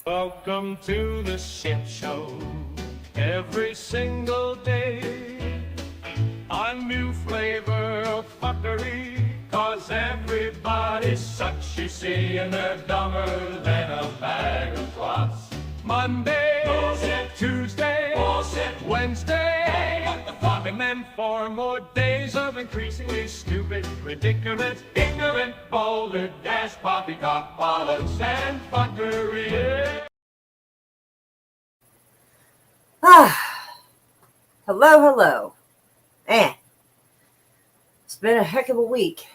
Welcome to the shit show. Every single day, a new flavor of fuckery. Cause everybody's such, you see, and they're dumber than a bag of clots. Monday, bullshit. Tuesday, bullshit. Wednesday, hey, what the fuck? And then 4 more days of increasingly stupid, ridiculous, ignorant, boulder, dash, poppycock, bollocks, and fuckery. Hello. Man, it's been a heck of a week.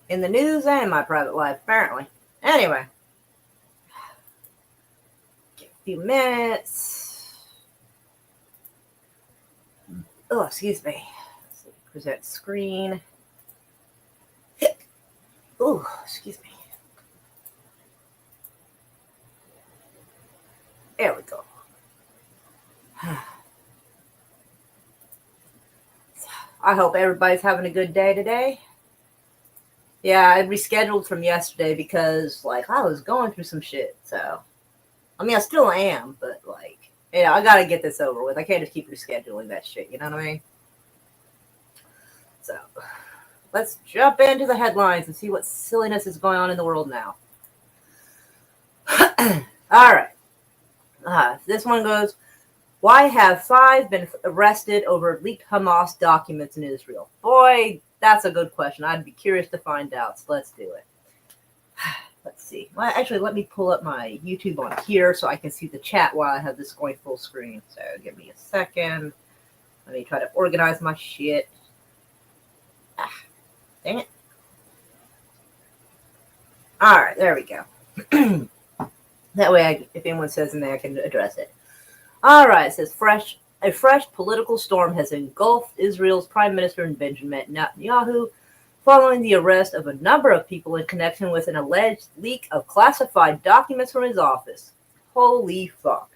In the news and my private life, apparently. Anyway. Give a few minutes. Oh, excuse me. Let's see, present screen. Oh, excuse me. There we go. I hope everybody's having a good day today. Yeah, I rescheduled from yesterday because, I was going through some shit. So, I still am, but, I gotta get this over with. I can't just keep rescheduling that shit, you know what I mean? So, let's jump into the headlines and see what silliness is going on in the world now. All right. This one goes, why have 5 been arrested over leaked Hamas documents in Israel? Boy, that's a good question. I'd be curious to find out, so let's do it. Let's see. Well, actually, let me pull up my YouTube on here so I can see the chat while I have this going full screen. So give me a second. Let me try to organize my shit. Dang it. All right, there we go. That way, if anyone says anything, I can address it. All right, it says a fresh political storm has engulfed Israel's Prime Minister Benjamin Netanyahu following the arrest of a number of people in connection with an alleged leak of classified documents from his office. Holy fuck.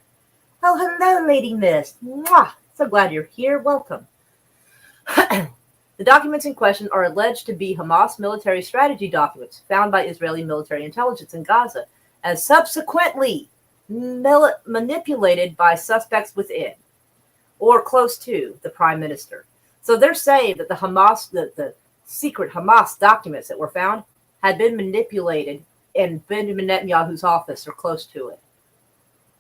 Oh, hello, Lady Miss. Mwah! So glad you're here. Welcome. The documents in question are alleged to be Hamas military strategy documents found by Israeli military intelligence in Gaza, and subsequently manipulated by suspects within or close to the prime minister. So they're saying that the secret Hamas documents that were found had been manipulated in Benjamin Netanyahu's office or close to it,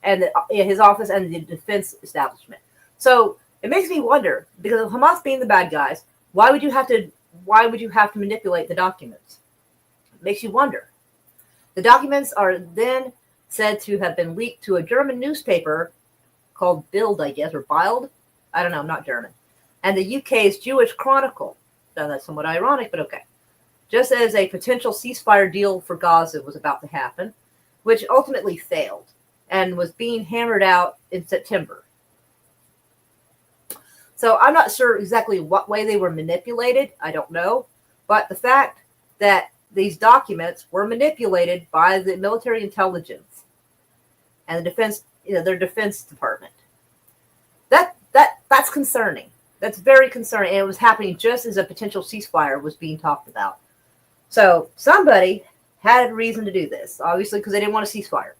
and his office and the defense establishment. So it makes me wonder, because of Hamas being the bad guys, why would you have to manipulate the documents? It makes you wonder. The documents are then said to have been leaked to a German newspaper called Bild, I guess, or Bild. I don't know, I'm not German. And the UK's Jewish Chronicle. Now, that's somewhat ironic, but okay. Just as a potential ceasefire deal for Gaza was about to happen, which ultimately failed and was being hammered out in September. So I'm not sure exactly what way they were manipulated. I don't know. But the fact that these documents were manipulated by the military intelligence and the defense, their defense department. That's concerning. That's very concerning. And it was happening just as a potential ceasefire was being talked about. So somebody had a reason to do this, obviously, because they didn't want a ceasefire.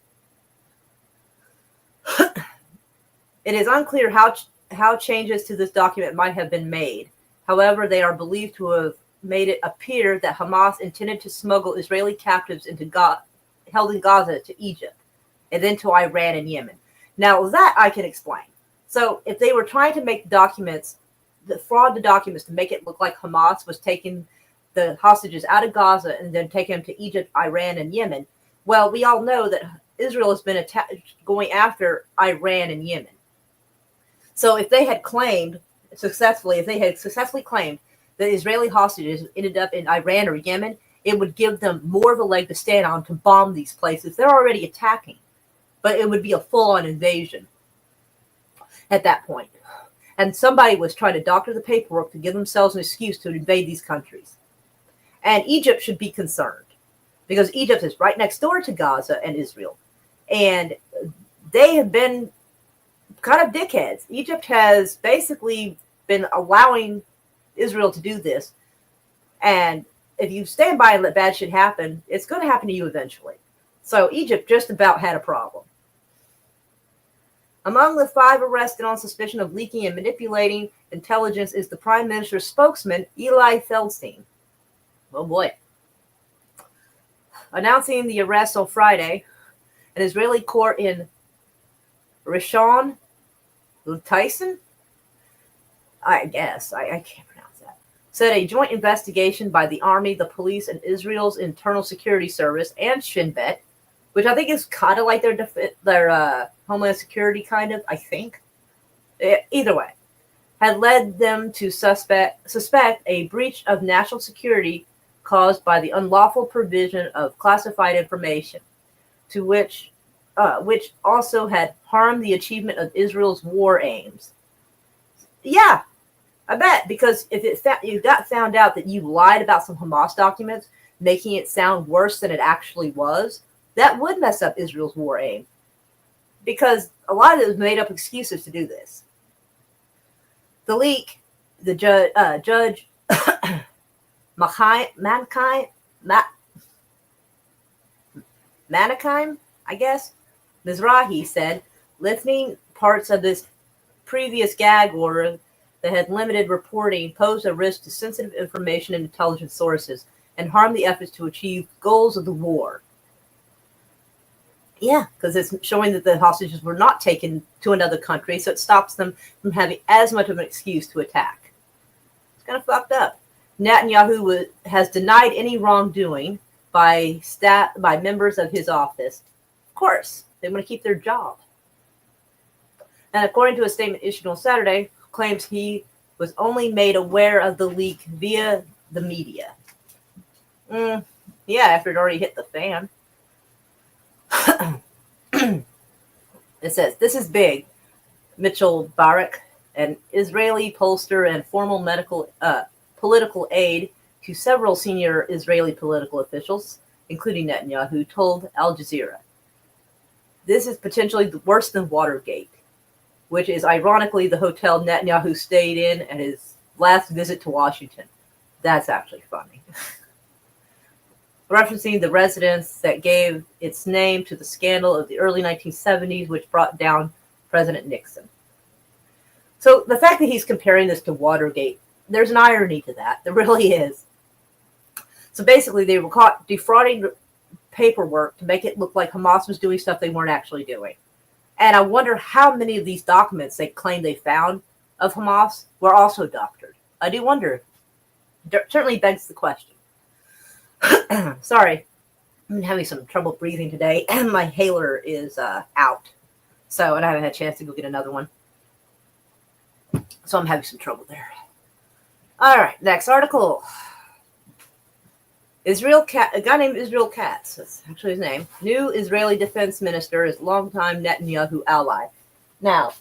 It is unclear how changes to this document might have been made. However, they are believed to have made it appear that Hamas intended to smuggle Israeli captives held in Gaza to Egypt and then to Iran and Yemen. Now, that I can explain. So if they were trying to make fraud the documents to make it look like Hamas was taking the hostages out of Gaza and then taking them to Egypt, Iran, and Yemen, well, we all know that Israel has been going after Iran and Yemen. So if they had successfully claimed that Israeli hostages ended up in Iran or Yemen, it would give them more of a leg to stand on to bomb these places. They're already attacking, but it would be a full-on invasion at that point. And somebody was trying to doctor the paperwork to give themselves an excuse to invade these countries. And Egypt should be concerned, because Egypt is right next door to Gaza and Israel. And they have been kind of dickheads. Egypt has basically been allowing Israel to do this. And if you stand by and let bad shit happen, it's going to happen to you eventually. So Egypt just about had a problem. Among the 5 arrested on suspicion of leaking and manipulating intelligence is the Prime Minister's spokesman, Eli Feldstein. Oh boy. Announcing the arrest on Friday, an Israeli court in Rishon LeZion, I guess, I can't pronounce that, said a joint investigation by the army, the police, and Israel's Internal Security Service and Shin Bet, which I think is kind of like their Homeland Security, kind of, I think. Either way, had led them to suspect a breach of national security caused by the unlawful provision of classified information, to which also had harmed the achievement of Israel's war aims. Yeah, I bet, because if you got found out that you lied about some Hamas documents, making it sound worse than it actually was, that would mess up Israel's war aim. Because a lot of it was made up excuses to do this. The leak, the judge Manakim, I guess, Mizrahi said, lifting parts of this previous gag order that had limited reporting posed a risk to sensitive information and intelligence sources and harmed the efforts to achieve goals of the war. Yeah, because it's showing that the hostages were not taken to another country, so it stops them from having as much of an excuse to attack. It's kind of fucked up. Netanyahu has denied any wrongdoing by members of his office. Of course, they want to keep their job. And according to a statement issued on Saturday, claims he was only made aware of the leak via the media. Yeah, after it already hit the fan. It says, this is big. Mitchell Barak, an Israeli pollster and former political aide to several senior Israeli political officials, including Netanyahu, told Al Jazeera. This is potentially worse than Watergate, which is ironically the hotel Netanyahu stayed in at his last visit to Washington. That's actually funny. Referencing the residence that gave its name to the scandal of the early 1970s, which brought down President Nixon. So the fact that he's comparing this to Watergate, there's an irony to that. There really is. So basically, they were caught defrauding paperwork to make it look like Hamas was doing stuff they weren't actually doing. And I wonder how many of these documents they claim they found of Hamas were also doctored. I do wonder. It certainly begs the question. Sorry, I'm having some trouble breathing today, and my inhaler is out. So, and I haven't had a chance to go get another one. So I'm having some trouble there. All right, next article. A guy named Israel Katz, that's actually his name, new Israeli defense minister, is longtime Netanyahu ally. Now,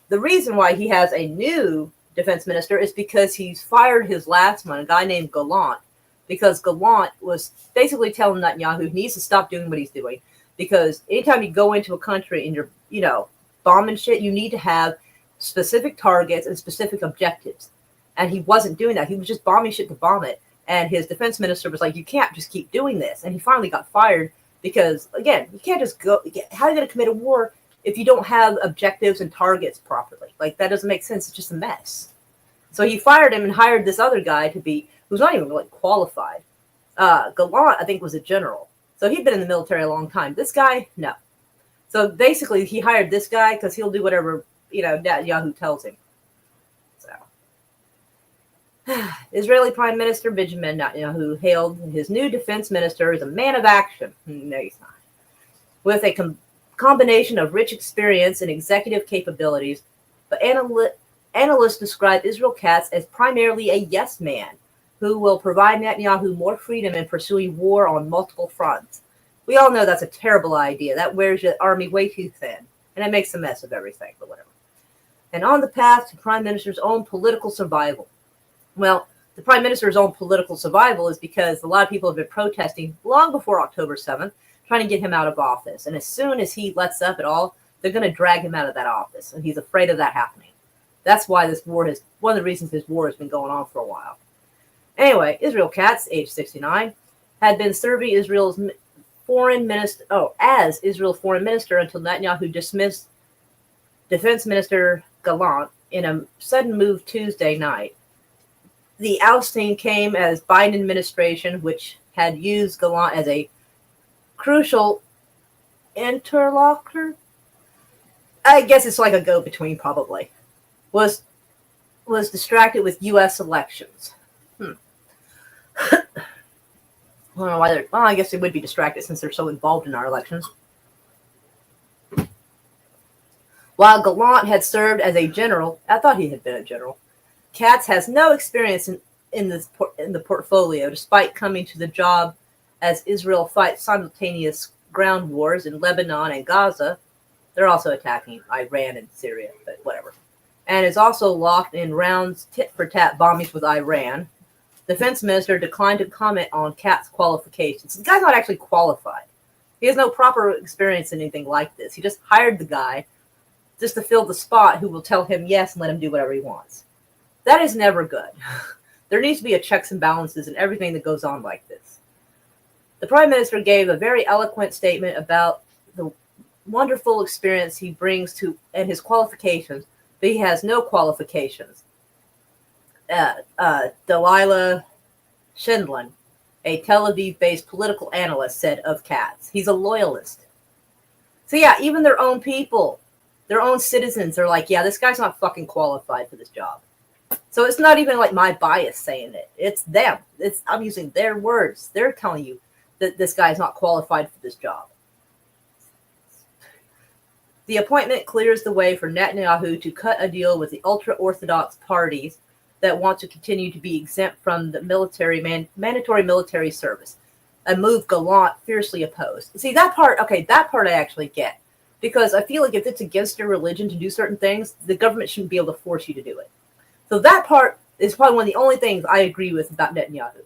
the reason why he has a new defense minister is because he's fired his last one, a guy named Gallant, because Gallant was basically telling Netanyahu he needs to stop doing what he's doing. Because anytime you go into a country and you're, bombing shit, you need to have specific targets and specific objectives. And he wasn't doing that. He was just bombing shit to bomb it. And his defense minister was like, you can't just keep doing this. And he finally got fired because, again, you can't just go. How are you going to commit a war if you don't have objectives and targets properly? Like, that doesn't make sense. It's just a mess. So he fired him and hired this other guy who's not even really qualified. Gallant, I think, was a general. So he'd been in the military a long time. This guy, no. So basically, he hired this guy because he'll do whatever, Netanyahu tells him. Israeli Prime Minister Benjamin Netanyahu hailed his new defense minister as a man of action. No, he's not. With a combination of rich experience and executive capabilities, but analysts describe Israel Katz as primarily a yes man who will provide Netanyahu more freedom in pursuing war on multiple fronts. We all know that's a terrible idea. That wears your army way too thin, and it makes a mess of everything, but whatever. And on the path to Prime Minister's own political survival. Well, the Prime Minister's own political survival is because a lot of people have been protesting long before October 7th, trying to get him out of office. And as soon as he lets up at all, they're going to drag him out of that office. And he's afraid of that happening. That's why one of the reasons this war has been going on for a while. Anyway, Israel Katz, age 69, had been serving Israel's as Israel's foreign minister until Netanyahu dismissed Defense Minister Gallant in a sudden move Tuesday night. The ousting came as Biden administration, which had used Gallant as a crucial interlocutor, I guess it's like a go-between probably, was distracted with U.S. elections. I don't know why they're... Well, I guess they would be distracted since they're so involved in our elections. While Gallant had served as a general, I thought he had been a general, Katz has no experience in the portfolio, despite coming to the job as Israel fights simultaneous ground wars in Lebanon and Gaza. They're also attacking Iran and Syria, but whatever. And is also locked in rounds tit-for-tat bombings with Iran. Defense Minister declined to comment on Katz's qualifications. The guy's not actually qualified. He has no proper experience in anything like this. He just hired the guy just to fill the spot who will tell him yes and let him do whatever he wants. That is never good. There needs to be a checks and balances in everything that goes on like this. The Prime Minister gave a very eloquent statement about the wonderful experience he brings to and his qualifications, but he has no qualifications. Delilah Schindlin, a Tel Aviv-based political analyst, said of Katz, he's a loyalist. So yeah, even their own people, their own citizens are like, yeah, this guy's not fucking qualified for this job. So it's not even like my bias saying it. It's them. I'm using their words. They're telling you that this guy's not qualified for this job. The appointment clears the way for Netanyahu to cut a deal with the ultra-Orthodox parties that want to continue to be exempt from the mandatory military service, a move Gallant fiercely opposed. See, that part I actually get. Because I feel like if it's against your religion to do certain things, the government shouldn't be able to force you to do it. So that part is probably one of the only things I agree with about Netanyahu.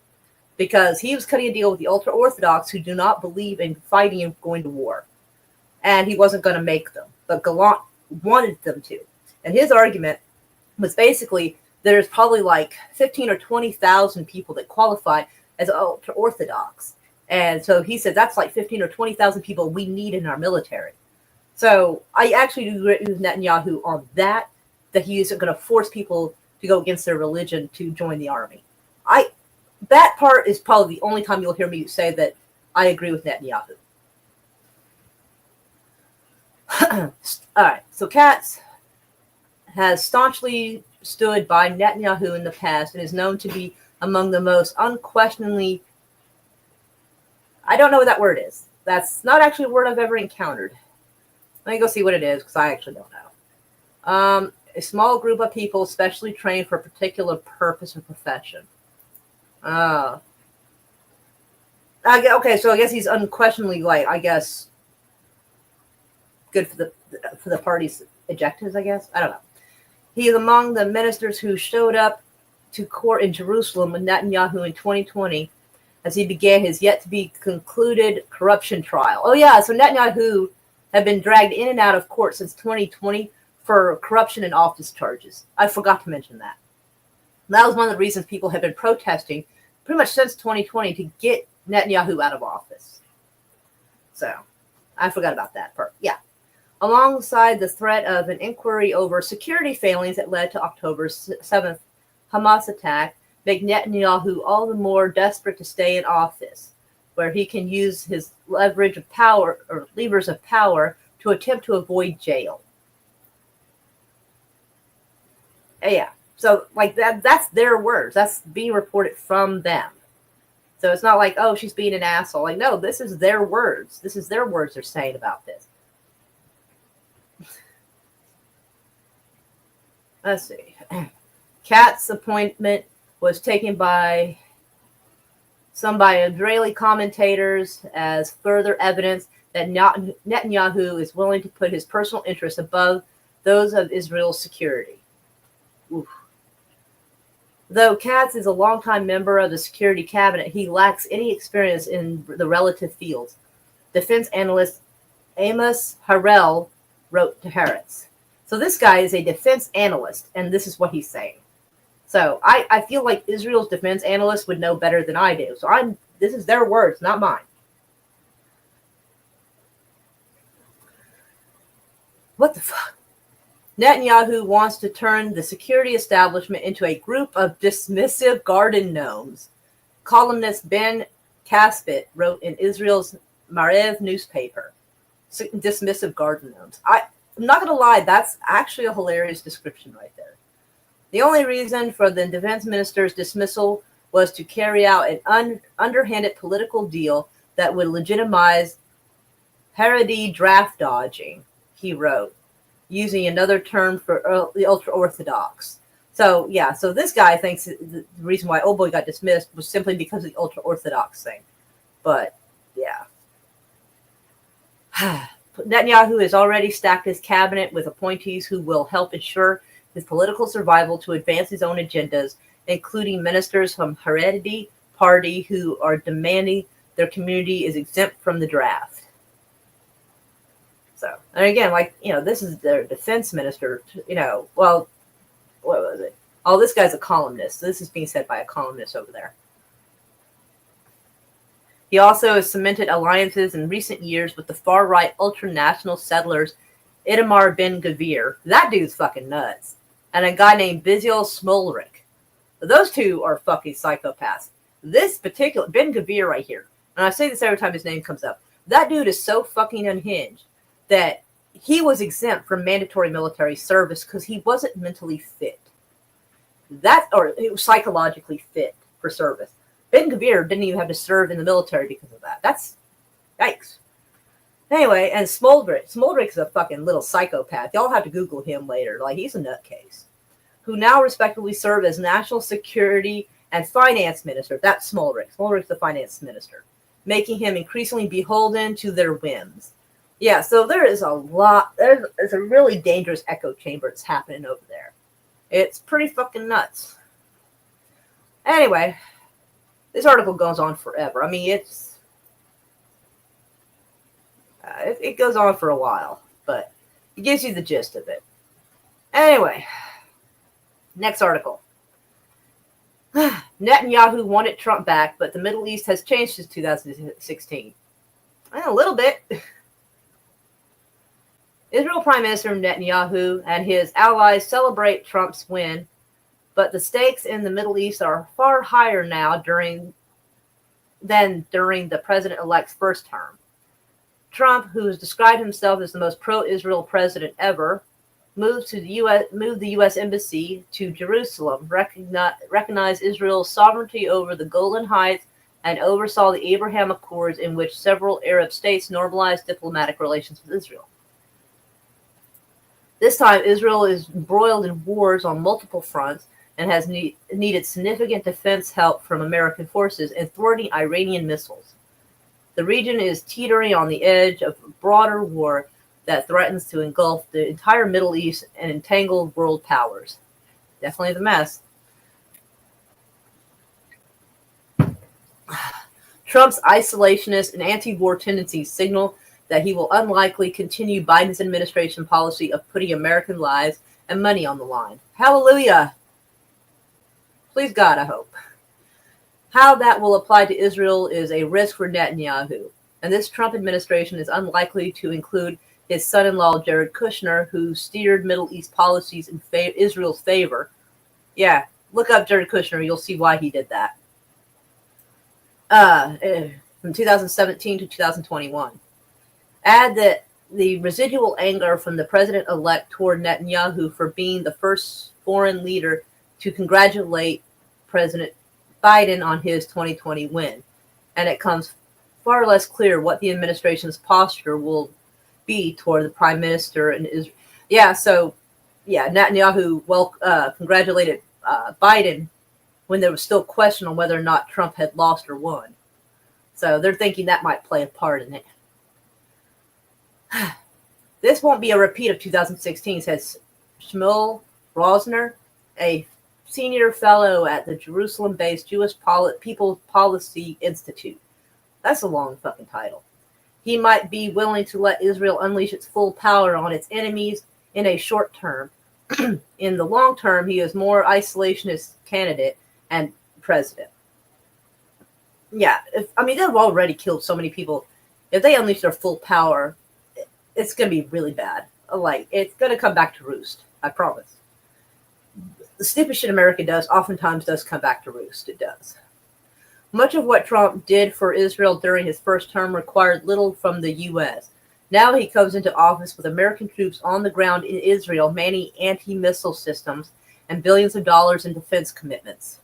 Because he was cutting a deal with the ultra-Orthodox who do not believe in fighting and going to war. And he wasn't going to make them. But Gallant wanted them to. And his argument was basically there's probably like 15 or 20,000 people that qualify as ultra-Orthodox. And so he said that's like 15 or 20,000 people we need in our military. So I actually do agree with Netanyahu on that he isn't going to force people to go against their religion to join the army. That part is probably the only time you'll hear me say that I agree with Netanyahu. All right, so Katz has staunchly stood by Netanyahu in the past and is known to be among the most unquestioningly... I don't know what that word is. That's not actually a word I've ever encountered. Let me go see what it is, because I actually don't know. A small group of people specially trained for a particular purpose or profession. Okay, so I guess he's unquestionably, good for the party's objectives, I guess. I don't know. He is among the ministers who showed up to court in Jerusalem with Netanyahu in 2020 as he began his yet-to-be-concluded corruption trial. Oh, yeah, so Netanyahu had been dragged in and out of court since 2020 for corruption and office charges. I forgot to mention that. That was one of the reasons people have been protesting pretty much since 2020 to get Netanyahu out of office. So, I forgot about that part. Yeah. Alongside the threat of an inquiry over security failings that led to October 7th Hamas attack, make Netanyahu all the more desperate to stay in office, where he can use his levers of power to attempt to avoid jail. Yeah. So that's their words. That's being reported from them. So it's not like, oh, she's being an asshole. Like, no, this is their words. This is their words they're saying about this. Let's see. Katz's appointment was taken by some Israeli commentators as further evidence that Netanyahu is willing to put his personal interests above those of Israel's security. Oof. Though Katz is a longtime member of the security cabinet, he lacks any experience in the relative fields. Defense analyst Amos Harel wrote to Haaretz. So this guy is a defense analyst, and this is what he's saying. So I feel like Israel's defense analysts would know better than I do. So this is their words, not mine. What the fuck? Netanyahu wants to turn the security establishment into a group of dismissive garden gnomes. Columnist Ben Caspit wrote in Israel's Marev newspaper. Dismissive garden gnomes. I'm not going to lie, that's actually a hilarious description right there. The only reason for the defense minister's dismissal was to carry out an underhanded political deal that would legitimize Haredi draft dodging, he wrote, using another term for the ultra-Orthodox. So, yeah, so this guy thinks the reason why Old Boy got dismissed was simply because of the ultra-Orthodox thing. But, yeah. Netanyahu has already stacked his cabinet with appointees who will help ensure his political survival to advance his own agendas, including ministers from Haredi party who are demanding their community is exempt from the draft. So, and again, like, this is their defense minister, well, what was it? Oh, this guy's a columnist. This is being said by a columnist over there. He also has cemented alliances in recent years with the far-right ultranational settlers Itamar Ben-Gvir. That dude's fucking nuts. And a guy named Bezalel Smotrich. Those two are fucking psychopaths. This particular Ben-Gvir right here, and I say this every time his name comes up, that dude is so fucking unhinged that he was exempt from mandatory military service because he wasn't mentally fit. Or he was psychologically fit for service. Ben-Gvir didn't even have to serve in the military because of that. That's yikes. Anyway, and Smotrich is a fucking little psychopath. Y'all have to Google him later. Like, he's a nutcase. Who now respectively serve as National Security and Finance Minister. That's Smotrich. Smolrich's the Finance Minister. Making him increasingly beholden to their whims. Yeah, so there is a lot. There's a really dangerous echo chamber that's happening over there. It's pretty fucking nuts. Anyway, this article goes on forever. I mean, it goes on for a while, but it gives you the gist of it. Anyway, next article. Netanyahu wanted Trump back, but the Middle East has changed since 2016. A little bit. Israel Prime Minister Netanyahu and his allies celebrate Trump's win, but the stakes in the Middle East are far higher now than during the president-elect's first term. Trump, who has described himself as the most pro-Israel president ever, moved the U.S. embassy to Jerusalem, recognized Israel's sovereignty over the Golan Heights, and oversaw the Abraham Accords in which several Arab states normalized diplomatic relations with Israel. This time, Israel is embroiled in wars on multiple fronts and has needed significant defense help from American forces in thwarting Iranian missiles. The region is teetering on the edge of a broader war that threatens to engulf the entire Middle East and entangle world powers. Definitely the mess. Trump's isolationist and anti-war tendencies signal that he will unlikely continue Biden's administration policy of putting American lives and money on the line. Hallelujah! Please God, I hope. How that will apply to Israel is a risk for Netanyahu, and this Trump administration is unlikely to include his son-in-law Jared Kushner, who steered Middle East policies in Israel's favor. Yeah, look up Jared Kushner, you'll see why he did that. From 2017 to 2021. Add that the residual anger from the president-elect toward Netanyahu for being the first foreign leader to congratulate President Biden on his 2020 win. And it comes far less clear what the administration's posture will be toward the prime minister and Israel. Netanyahu congratulated Biden when there was still question on whether or not Trump had lost or won. So they're thinking that might play a part in it. This won't be a repeat of 2016, says Shmuel Rosner, a senior fellow at the Jerusalem-based Jewish People's Policy Institute. That's a long fucking title. He might be willing to let Israel unleash its full power on its enemies in a short term. In the long term, he is more isolationist candidate and president. Yeah, they've already killed so many people. If they unleash their full power, it's going to be really bad. like, it's going to come back to roost. I promise. The stupid shit America does oftentimes does come back to roost. It does. Much of what Trump did for Israel during his first term required little from the U.S. Now he comes into office with American troops on the ground in Israel, manning anti-missile systems and billions of dollars in defense commitments.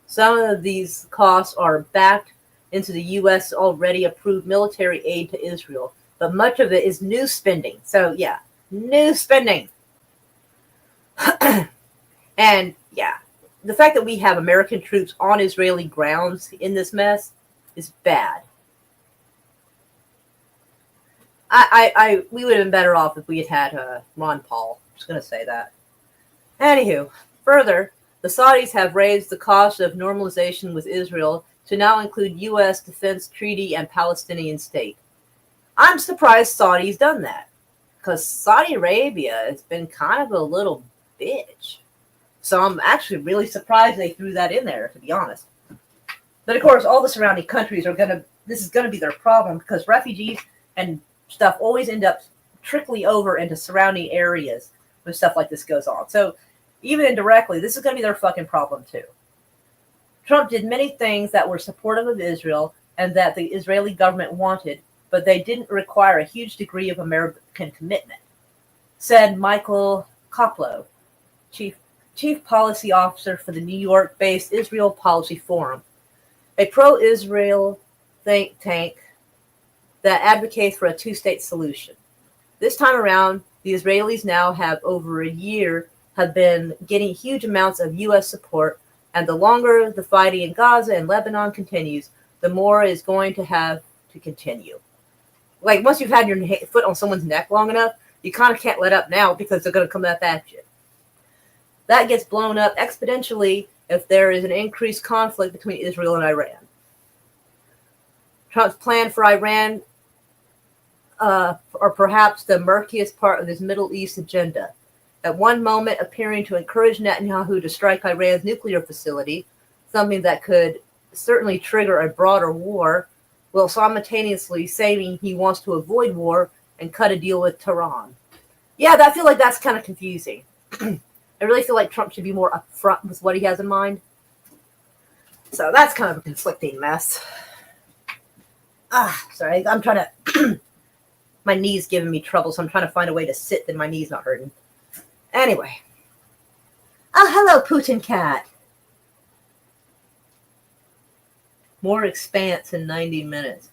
Some of these costs are backed into the U.S. already approved military aid to Israel, but much of it is new spending. So, yeah, new spending. And, yeah, the fact that we have American troops on Israeli grounds in this mess is bad. We would have been better off if we had had Ron Paul. I'm just going to say that. Anywho, further, the Saudis have raised the cost of normalization with Israel to now include U.S. defense treaty and Palestinian state. I'm surprised Saudi's done that, because Saudi Arabia has been kind of a little bitch. So I'm actually really surprised they threw that in there, to be honest. But of course, all the surrounding countries this is going to be their problem, because refugees and stuff always end up trickling over into surrounding areas when stuff like this goes on. So even indirectly, this is going to be their fucking problem too. Trump did many things that were supportive of Israel and that the Israeli government wanted, but they didn't require a huge degree of American commitment, said Michael Koplow, Chief Policy Officer for the New York-based Israel Policy Forum, a pro-Israel think tank that advocates for a two-state solution. This time around, the Israelis now have over a year have been getting huge amounts of U.S. support, and the longer the fighting in Gaza and Lebanon continues, the more is going to have to continue. Like, once you've had your foot on someone's neck long enough, you kind of can't let up now because they're going to come up at you. That gets blown up exponentially if there is an increased conflict between Israel and Iran. Trump's plan for Iran are perhaps the murkiest part of his Middle East agenda. At one moment appearing to encourage Netanyahu to strike Iran's nuclear facility, something that could certainly trigger a broader war, while simultaneously saying he wants to avoid war and cut a deal with Tehran. Yeah, I feel like that's kind of confusing. I really feel like Trump should be more upfront with what he has in mind. So that's kind of a conflicting mess. Sorry, I'm trying to... my knee's giving me trouble, so I'm trying to find a way to sit that my knee's not hurting. Anyway. Oh, hello, Putin cat. More expanse in 90 minutes.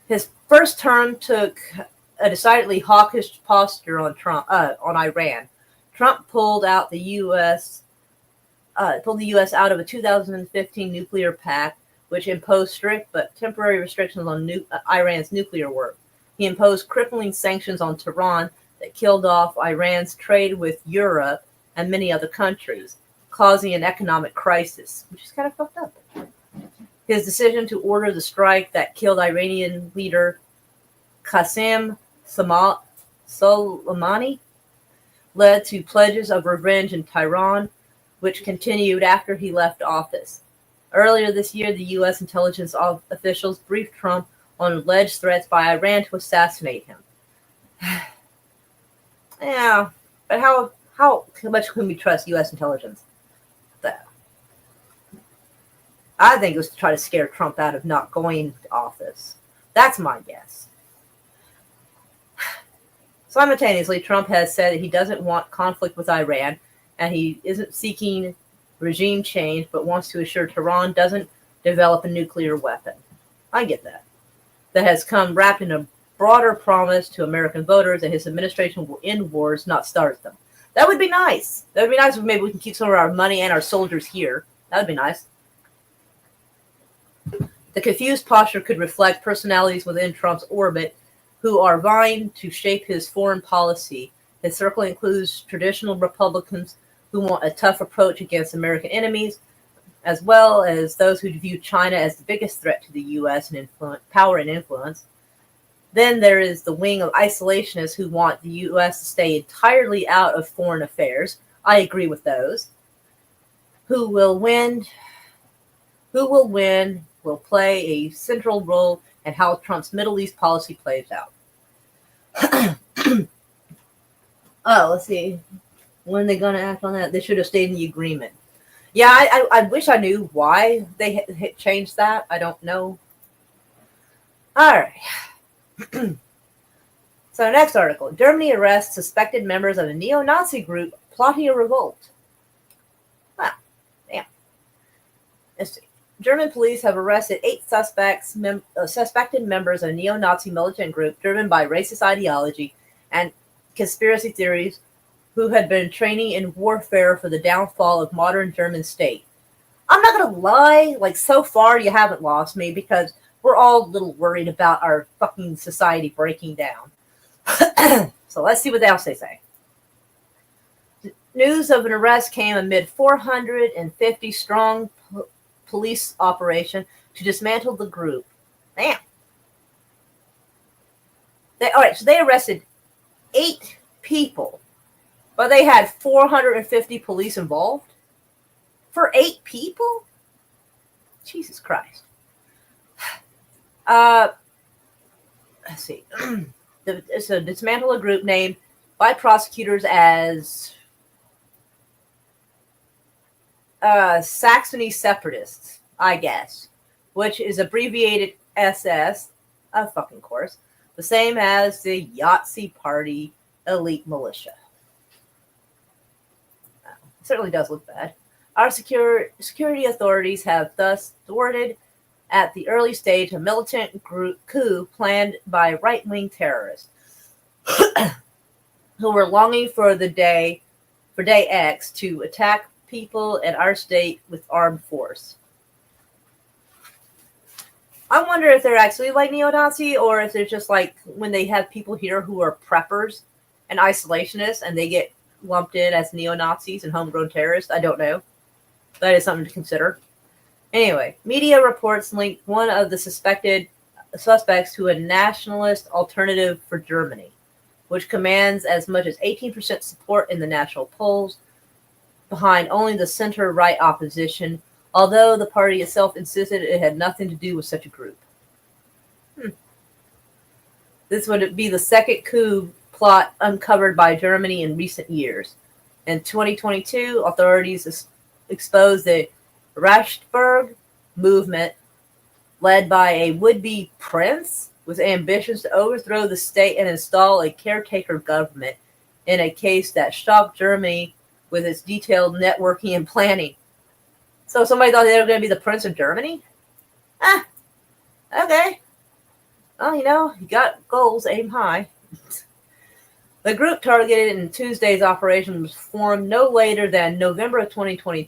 His first term took a decidedly hawkish posture on Iran. Trump pulled the U.S. out of a 2015 nuclear pact, which imposed strict but temporary restrictions on Iran's nuclear work. He imposed crippling sanctions on Tehran that killed off Iran's trade with Europe and many other countries, causing an economic crisis, which is kind of fucked up. His decision to order the strike that killed Iranian leader Qasem Soleimani led to pledges of revenge in Tehran, which continued after he left office. Earlier this year, the U.S. intelligence officials briefed Trump on alleged threats by Iran to assassinate him. Yeah, but how much can we trust U.S. intelligence? I think it was to try to scare Trump out of not going to office. That's my guess. Simultaneously, Trump has said that he doesn't want conflict with Iran, and he isn't seeking regime change, but wants to assure Tehran doesn't develop a nuclear weapon. I get that. That has come wrapped in a broader promise to American voters that his administration will end wars, not start them. That would be nice. That would be nice if maybe we can keep some of our money and our soldiers here. That would be nice. The confused posture could reflect personalities within Trump's orbit who are vying to shape his foreign policy. His circle includes traditional Republicans who want a tough approach against American enemies, as well as those who view China as the biggest threat to the U.S. and power and influence. Then there is the wing of isolationists who want the U.S. to stay entirely out of foreign affairs. I agree with those. Who will win will play a central role in how Trump's Middle East policy plays out. Oh, let's see. When are they going to act on that? They should have stayed in the agreement. Yeah, I wish I knew why they changed that. I don't know. All right. So, next article. Germany arrests suspected members of a neo-Nazi group plotting a revolt. Wow. Damn. Let's see. German police have arrested 8 suspected members of a neo-Nazi militant group driven by racist ideology and conspiracy theories who had been training in warfare for the downfall of modern German state. I'm not going to lie, like, so far you haven't lost me because we're all a little worried about our fucking society breaking down. So let's see what else they say. News of an arrest came amid 450 strong police operation to dismantle the group. Damn. So they arrested 8 people, but they had 450 police involved for 8 people? Jesus Christ. Let's see. It's a dismantle a group named by prosecutors as Saxony Separatists, I guess, which is abbreviated SS, of fucking course, the same as the Yahtzee Party elite militia. It certainly does look bad. Our security authorities have thus thwarted at the early stage a militant coup planned by right-wing terrorists who were longing for day X to attack people in our state with armed force. I wonder if they're actually like neo-Nazi or if they're just like when they have people here who are preppers and isolationists and they get lumped in as neo-Nazis and homegrown terrorists. I don't know. That is something to consider. Anyway, media reports linked one of the suspects to a nationalist alternative for Germany, which commands as much as 18% support in the national polls, behind only the center-right opposition, although the party itself insisted it had nothing to do with such a group. This would be the second coup plot uncovered by Germany in recent years. In 2022, authorities exposed the Reichsbürger movement, led by a would-be prince with ambitions to overthrow the state and install a caretaker government, in a case that shocked Germany with its detailed networking and planning. So somebody thought they were going to be the Prince of Germany? Okay. Well, you got goals, aim high. The group targeted in Tuesday's operation was formed no later than November of 2020.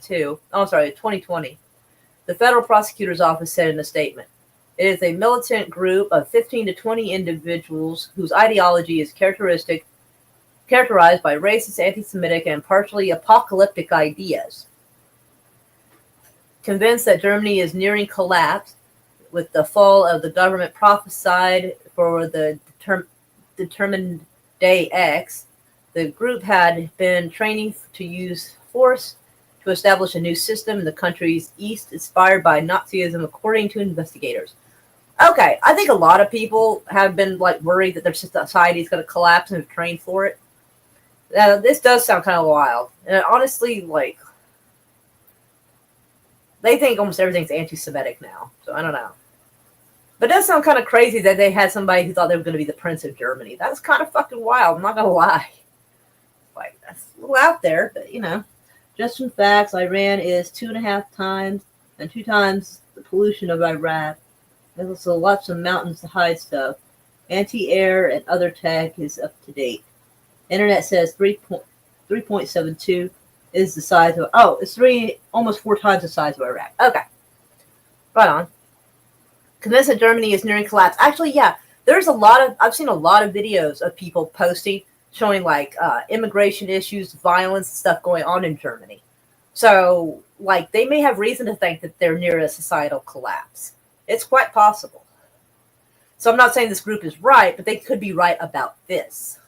The federal prosecutor's office said in a statement. It is a militant group of 15 to 20 individuals whose ideology is characterized by racist, anti-Semitic, and partially apocalyptic ideas. Convinced that Germany is nearing collapse, with the fall of the government prophesied for the determined Day X, the group had been training to use force to establish a new system in the country's east inspired by Nazism, according to investigators. Okay, I think a lot of people have been worried that their society is going to collapse and have trained for it. This does sound kind of wild. And honestly, they think almost everything's anti-Semitic now, so I don't know. But it does sound kind of crazy that they had somebody who thought they were going to be the Prince of Germany. That's kind of fucking wild, I'm not going to lie. That's a little out there, but just some facts. Iran is 2.5 times and 2 times the pollution of Iraq. There's also lots of mountains to hide stuff. Anti-air and other tech is up to date. Internet says 3.72 is the size of... it's almost 4 times the size of Iraq. Okay. Right on. Convinced that Germany is nearing collapse. Actually, yeah. I've seen a lot of videos of people posting, showing immigration issues, violence, stuff going on in Germany. So, they may have reason to think that they're near a societal collapse. It's quite possible. So I'm not saying this group is right, but they could be right about this.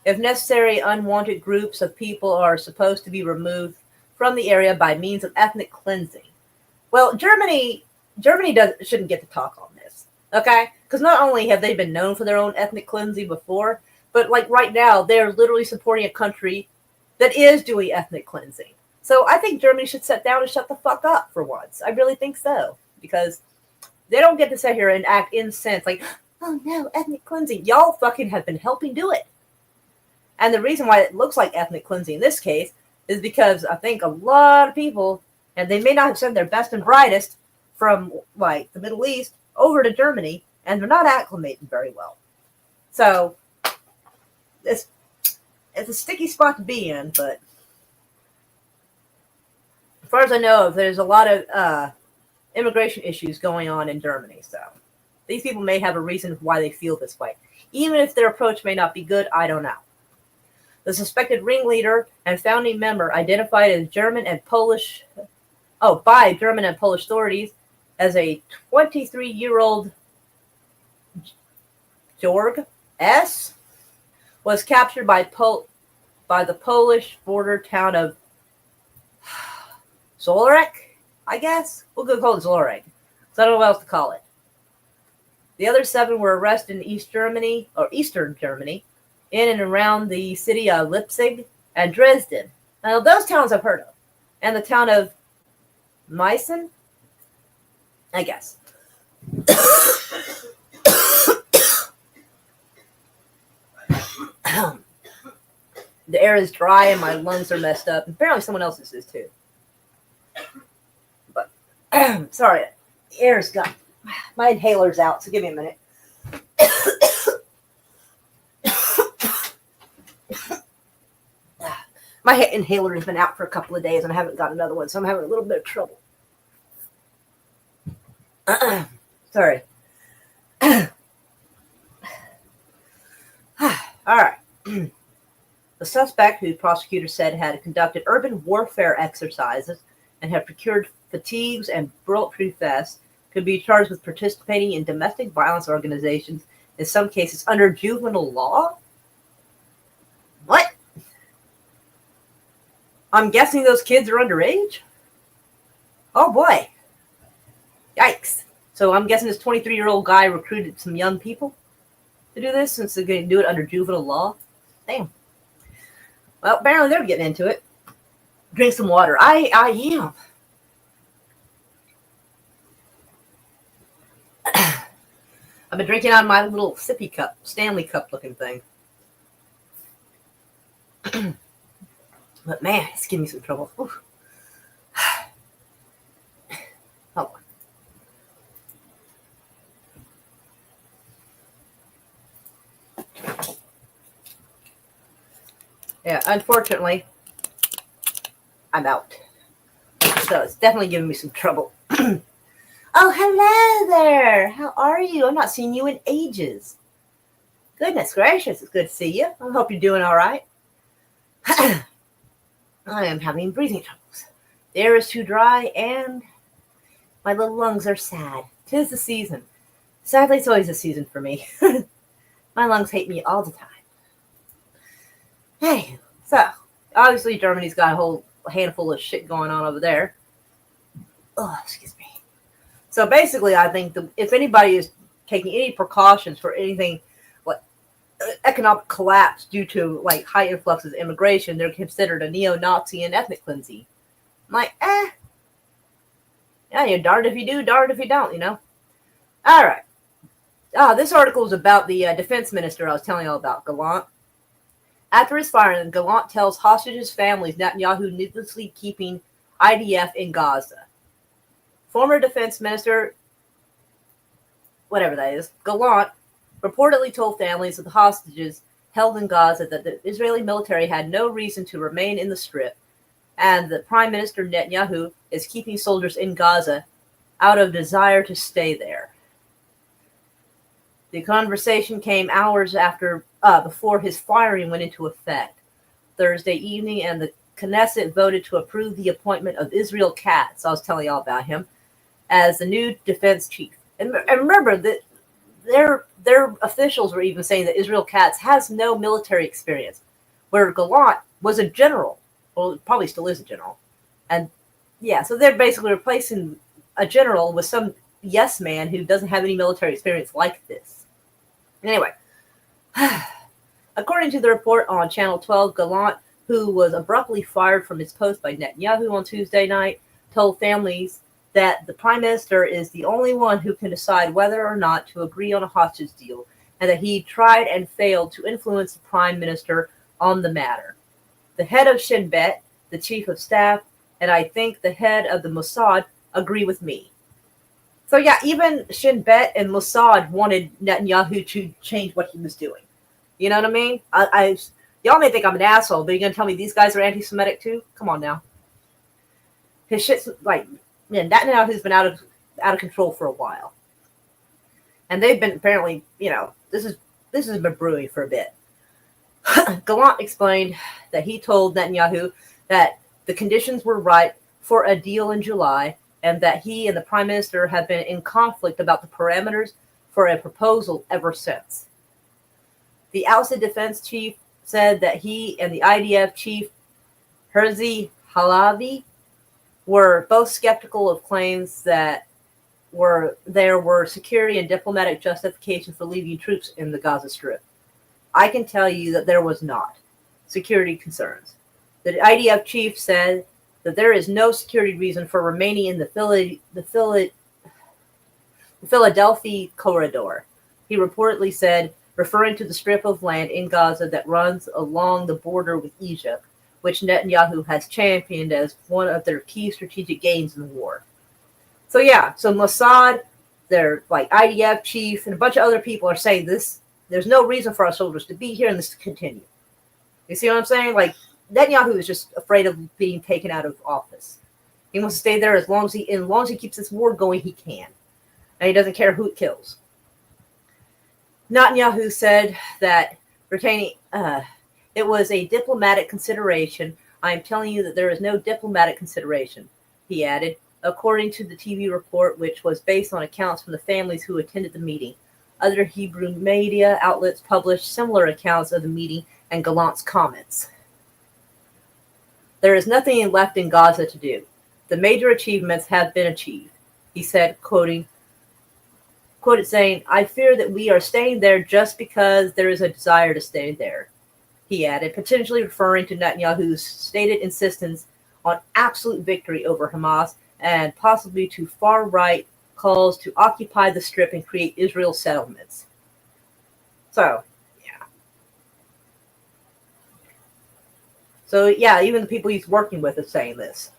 If necessary, unwanted groups of people are supposed to be removed from the area by means of ethnic cleansing. Well, Germany shouldn't get to talk on this. Okay? Because not only have they been known for their own ethnic cleansing before, but like right now, they're literally supporting a country that is doing ethnic cleansing. So I think Germany should sit down and shut the fuck up for once. I really think so. Because they don't get to sit here and act incensed like, oh no, ethnic cleansing. Y'all fucking have been helping do it. And the reason why it looks like ethnic cleansing in this case is because I think a lot of people, and they may not have sent their best and brightest from like the Middle East over to Germany, and they're not acclimating very well. So it's a sticky spot to be in, but as far as I know, there's a lot of immigration issues going on in Germany. So these people may have a reason why they feel this way. Even if their approach may not be good, I don't know. The suspected ringleader and founding member, identified as by German and Polish authorities as a 23-year-old Georg S., was captured by the Polish border town of Zolorek, I guess? We'll go call it Zolorek, because I don't know what else to call it. The other 7 were arrested in Eastern Germany, in and around the city of Leipzig and Dresden. Now, those towns I've heard of. And the town of Meissen, I guess. The air is dry and my lungs are messed up. Apparently someone else's is too. But, sorry, the air's got... My inhaler's out, so give me a minute. My inhaler has been out for a couple of days and I haven't got another one, so I'm having a little bit of trouble. Sorry. All right. The suspect, who prosecutors said had conducted urban warfare exercises and had procured fatigues and bulletproof vests, could be charged with participating in domestic violence organizations, in some cases under juvenile law. What? I'm guessing those kids are underage? Oh boy. Yikes. So I'm guessing this 23-year-old guy recruited some young people to do this, since they're going to do it under juvenile law. Damn. Well, apparently they're getting into it. Drink some water. I am. I've been drinking out of my little sippy cup, Stanley cup looking thing. But man, it's giving me some trouble. Oof. Hold on. Yeah, unfortunately, I'm out. So it's definitely giving me some trouble. Oh, hello there. How are you? I've not seen you in ages. Goodness gracious, it's good to see you. I hope you're doing all right. I am having breathing troubles. The air is too dry and my little lungs are sad. 'Tis the season. Sadly, it's always a season for me. My lungs hate me all the time. Hey, so obviously Germany's got a whole handful of shit going on over there. Oh, excuse me. So basically, I think if anybody is taking any precautions for anything like economic collapse due to like high influxes of immigration, they're considered a neo-Nazi and ethnic cleansing. I'm like, yeah, you're darned if you do, darned if you don't, you know. All right. This article is about the defense minister I was telling you all about, Gallant. After his firing, Gallant tells hostages' families Netanyahu needlessly keeping IDF in Gaza. Former defense minister, whatever that is, Gallant, reportedly told families of the hostages held in Gaza that the Israeli military had no reason to remain in the Strip, and that Prime Minister Netanyahu is keeping soldiers in Gaza out of desire to stay there. The conversation came hours before his firing went into effect Thursday evening, and the Knesset voted to approve the appointment of Israel Katz, I was telling y'all about him, as the new defense chief. And remember that their officials were even saying that Israel Katz has no military experience, where Gallant was a general. Well, probably still is a general. And yeah, so they're basically replacing a general with some yes man who doesn't have any military experience like this. Anyway, according to the report on Channel 12, Gallant, who was abruptly fired from his post by Netanyahu on Tuesday night, told families that the prime minister is the only one who can decide whether or not to agree on a hostage deal, and that he tried and failed to influence the prime minister on the matter. The head of Shin Bet, the chief of staff, and I think the head of the Mossad agree with me. So yeah, even Shin Bet and Mossad wanted Netanyahu to change what he was doing. You know what I mean? Y'all may think I'm an asshole, but you're going to tell me these guys are anti-Semitic too? Come on now. His shit's like, man, Netanyahu's been out of control for a while. And they've been apparently, this has been brewing for a bit. Gallant explained that he told Netanyahu that the conditions were right for a deal in July, and that he and the prime minister have been in conflict about the parameters for a proposal ever since. The ousted defense chief said that he and the IDF chief, Herzi Halavi, were both skeptical of claims that there were security and diplomatic justification for leaving troops in the Gaza Strip. I can tell you that there was not security concerns. The IDF chief said that there is no security reason for remaining in the Philadelphia corridor. He reportedly said, referring to the strip of land in Gaza that runs along the border with Egypt, which Netanyahu has championed as one of their key strategic gains in the war. So Mossad, their IDF chief, and a bunch of other people are saying this. There's no reason for our soldiers to be here and this to continue. You see what I'm saying? Netanyahu is just afraid of being taken out of office. He wants to stay there as long as he keeps this war going, he can. And he doesn't care who it kills. Netanyahu said that it was a diplomatic consideration. I am telling you that there is no diplomatic consideration, he added, according to the TV report, which was based on accounts from the families who attended the meeting. Other Hebrew media outlets published similar accounts of the meeting and Gallant's comments. There is nothing left in Gaza to do. The major achievements have been achieved, he said, quoted saying, I fear that we are staying there just because there is a desire to stay there, he added, potentially referring to Netanyahu's stated insistence on absolute victory over Hamas and possibly to far-right calls to occupy the Strip and create Israel settlements. So, even the people he's working with are saying this.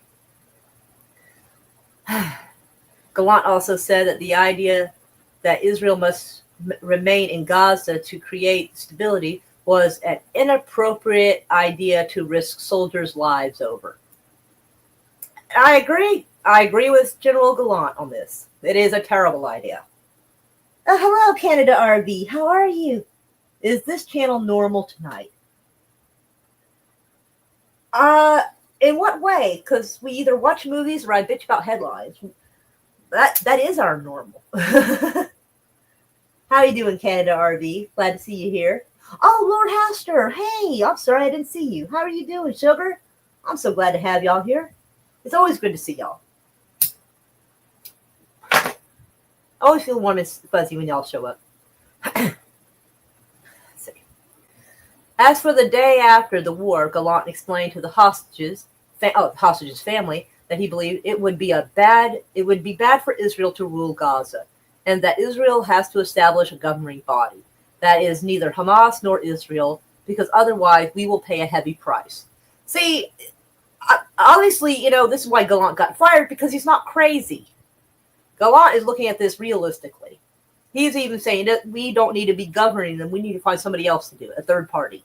Gallant also said that the idea that Israel must remain in Gaza to create stability was an inappropriate idea to risk soldiers' lives over. I agree. I agree with General Gallant on this. It is a terrible idea. Hello, Canada RV. How are you? Is this channel normal tonight? In what way? Because we either watch movies or I bitch about headlines. That is our normal. How you doing, Canada RV? Glad to see you here. Oh, Lord Haster. Hey, I'm sorry I didn't see you. How are you doing, sugar? I'm so glad to have y'all here. It's always good to see y'all. I always feel warm and fuzzy when y'all show up. As for the day after the war, Gallant explained to the hostages' family that he believed it would be bad for Israel to rule Gaza, and that Israel has to establish a governing body that is neither Hamas nor Israel, because otherwise we will pay a heavy price. See, obviously, this is why Gallant got fired, because he's not crazy. Gallant is looking at this realistically. He's even saying that we don't need to be governing them. We need to find somebody else to do it, a third party.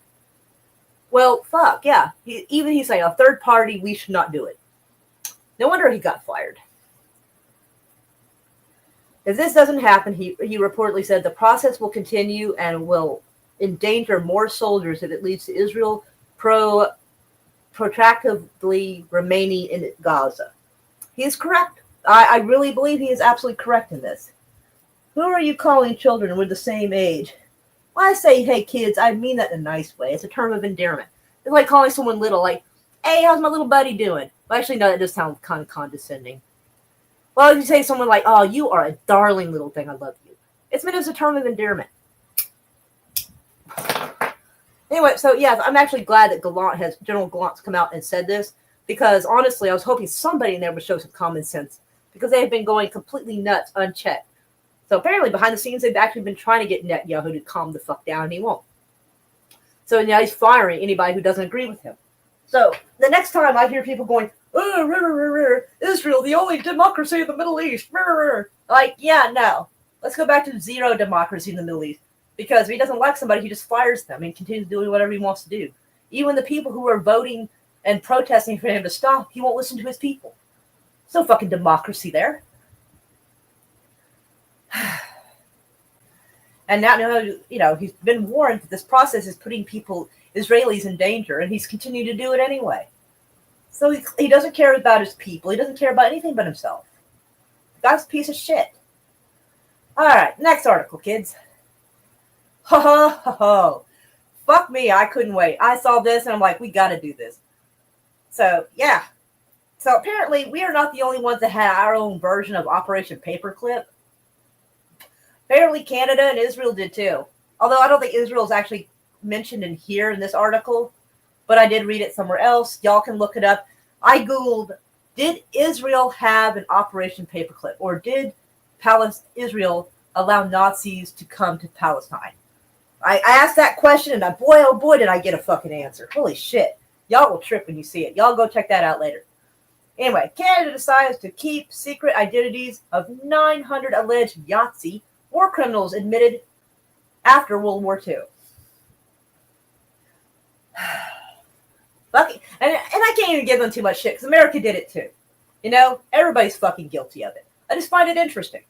Well, fuck, yeah. He's saying a third party, we should not do it. No wonder he got fired. If this doesn't happen, he reportedly said the process will continue and will endanger more soldiers if it leads to Israel protractively remaining in Gaza. He is correct. I really believe he is absolutely correct in this. Who are you calling children with the same age? When I say, hey, kids, I mean that in a nice way. It's a term of endearment. It's like calling someone little, like, hey, how's my little buddy doing? Well, actually, no, that does sound kind of condescending. Well, you say to someone like, "Oh, you are a darling little thing. I love you." It's meant as a term of endearment. Anyway, so yeah, I'm actually glad that General Gallant's come out and said this, because honestly, I was hoping somebody in there would show some common sense, because they have been going completely nuts unchecked. So apparently, behind the scenes, they've actually been trying to get Netanyahu to calm the fuck down, and he won't. So now he's firing anybody who doesn't agree with him. So the next time I hear people going, "Oh, Israel, the only democracy in the Middle East," like, yeah, no. Let's go back to zero democracy in the Middle East. Because if he doesn't like somebody, he just fires them and continues doing whatever he wants to do. Even the people who are voting and protesting for him to stop, he won't listen to his people. There's no fucking democracy there. And now, he's been warned that this process is putting Israelis in danger, and he's continued to do it anyway. So he doesn't care about his people. He doesn't care about anything but himself. The guy's a piece of shit. All right, next article, kids. Ho ho ho ho. Fuck me, I couldn't wait. I saw this and I'm like, we gotta do this. So, yeah. So apparently we are not the only ones that had our own version of Operation Paperclip. Apparently Canada and Israel did too. Although I don't think Israel is actually mentioned in here in this article, but I did read it somewhere else. Y'all can look it up. I Googled, did Israel have an Operation Paperclip? Or did Israel allow Nazis to come to Palestine? I asked that question, and boy, oh boy, did I get a fucking answer. Holy shit. Y'all will trip when you see it. Y'all go check that out later. Anyway, Canada decides to keep secret identities of 900 alleged Yahtzee war criminals admitted after World War II. Fucking, and I can't even give them too much shit, because America did it too. Everybody's fucking guilty of it. I just find it interesting.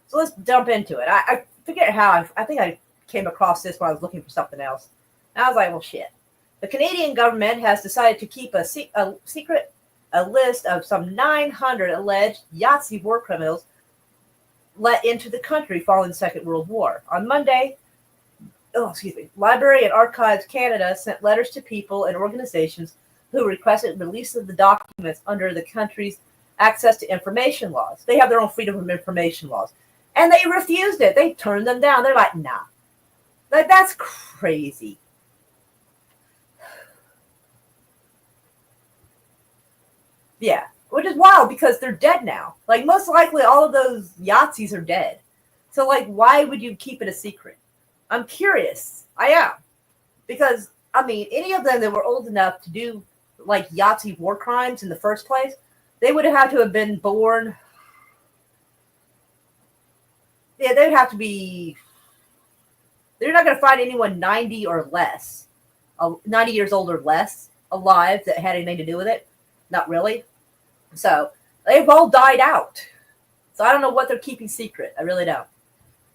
So let's jump into it. I forget how. I think I came across this when I was looking for something else. And I was like, well, shit. The Canadian government has decided to keep a list of some 900 alleged Yahtzee war criminals let into the country following the Second World War. On Monday, Library and Archives Canada sent letters to people and organizations who requested release of the documents under the country's access to information laws. They have their own freedom of information laws. And they refused it. They turned them down. They're like, nah. Like, that's crazy. Yeah. Which is wild, because they're dead now. Like, most likely all of those Yahtzees are dead. So, like, why would you keep it a secret? I'm curious. I am. Because, any of them that were old enough to do, like, Yahtzee war crimes in the first place, they would have had to have been born. Yeah, they'd have to be. They're not going to find anyone 90 or less, 90 years old or less, alive that had anything to do with it. Not really. So they've all died out. So I don't know what they're keeping secret. I really don't.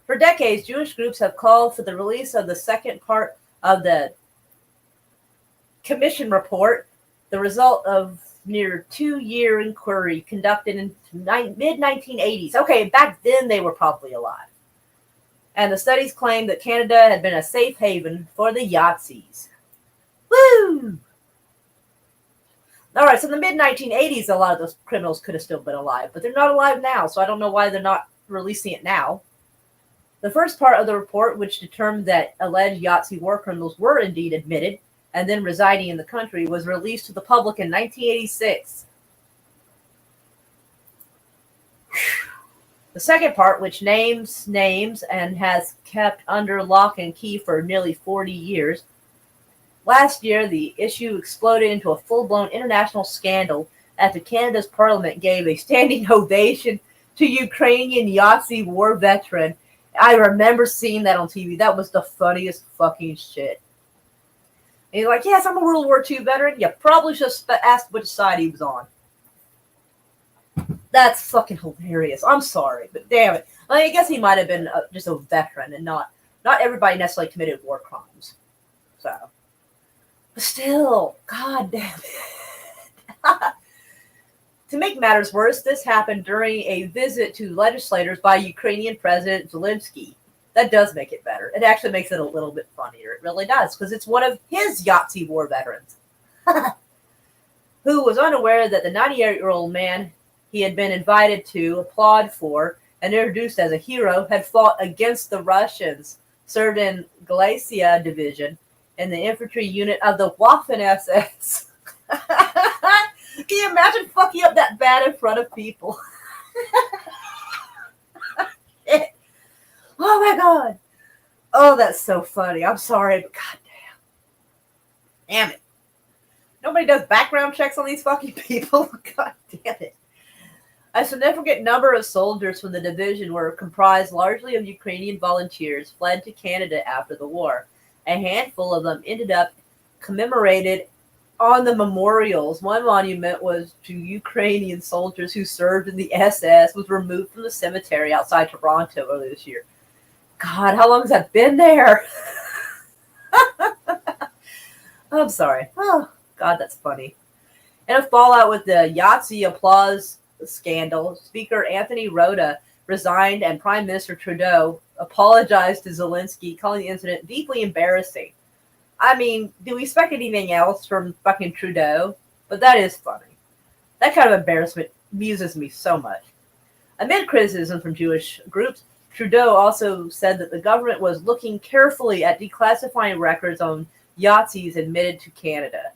For decades, Jewish groups have called for the release of the second part of the Commission report, the result of near 2-year inquiry conducted in mid-1980s. Okay, back then they were probably alive. And the studies claimed that Canada had been a safe haven for the Yahtzees. Woo! All right, so in the mid-1980s, a lot of those criminals could have still been alive, but they're not alive now, so I don't know why they're not releasing it now. The first part of the report, which determined that alleged Yahtzee war criminals were indeed admitted and then residing in the country, was released to the public in 1986. The second part, which names names and has kept under lock and key for nearly 40 years. Last year, the issue exploded into a full-blown international scandal after Canada's parliament gave a standing ovation to Ukrainian Yahtzee war veteran. I remember seeing that on TV. That was the funniest fucking shit. And he's like, yes, I'm a World War II veteran. You probably should have asked which side he was on. That's fucking hilarious. I'm sorry, but damn it. I guess he might have been just a veteran, and not everybody necessarily committed war crimes. So, but still, god damn it. To make matters worse, this happened during a visit to legislators by Ukrainian President Zelensky. That does make it better. It actually makes it a little bit funnier. It really does, because it's one of his Yahtzee war veterans who was unaware that the 98-year-old man he had been invited to applaud for and introduced as a hero, had fought against the Russians, served in Galicia Division in the infantry unit of the Waffen-SS. Can you imagine fucking up that bad in front of people? Oh my god. Oh, that's so funny. I'm sorry, but goddamn. Damn it. Nobody does background checks on these fucking people. God damn it. A significant number of soldiers from the division were comprised largely of Ukrainian volunteers fled to Canada after the war. A handful of them ended up commemorated on the memorials. One monument was to Ukrainian soldiers who served in the SS, was removed from the cemetery outside Toronto earlier this year. God, how long has that been there? I'm sorry. Oh, God, that's funny. In a fallout with the Yahtzee applause scandal, Speaker Anthony Rota resigned and Prime Minister Trudeau apologized to Zelensky, calling the incident deeply embarrassing. I mean, do we expect anything else from fucking Trudeau? But that is funny. That kind of embarrassment amuses me so much. Amid criticism from Jewish groups, Trudeau also said that the government was looking carefully at declassifying records on Yahtzees admitted to Canada.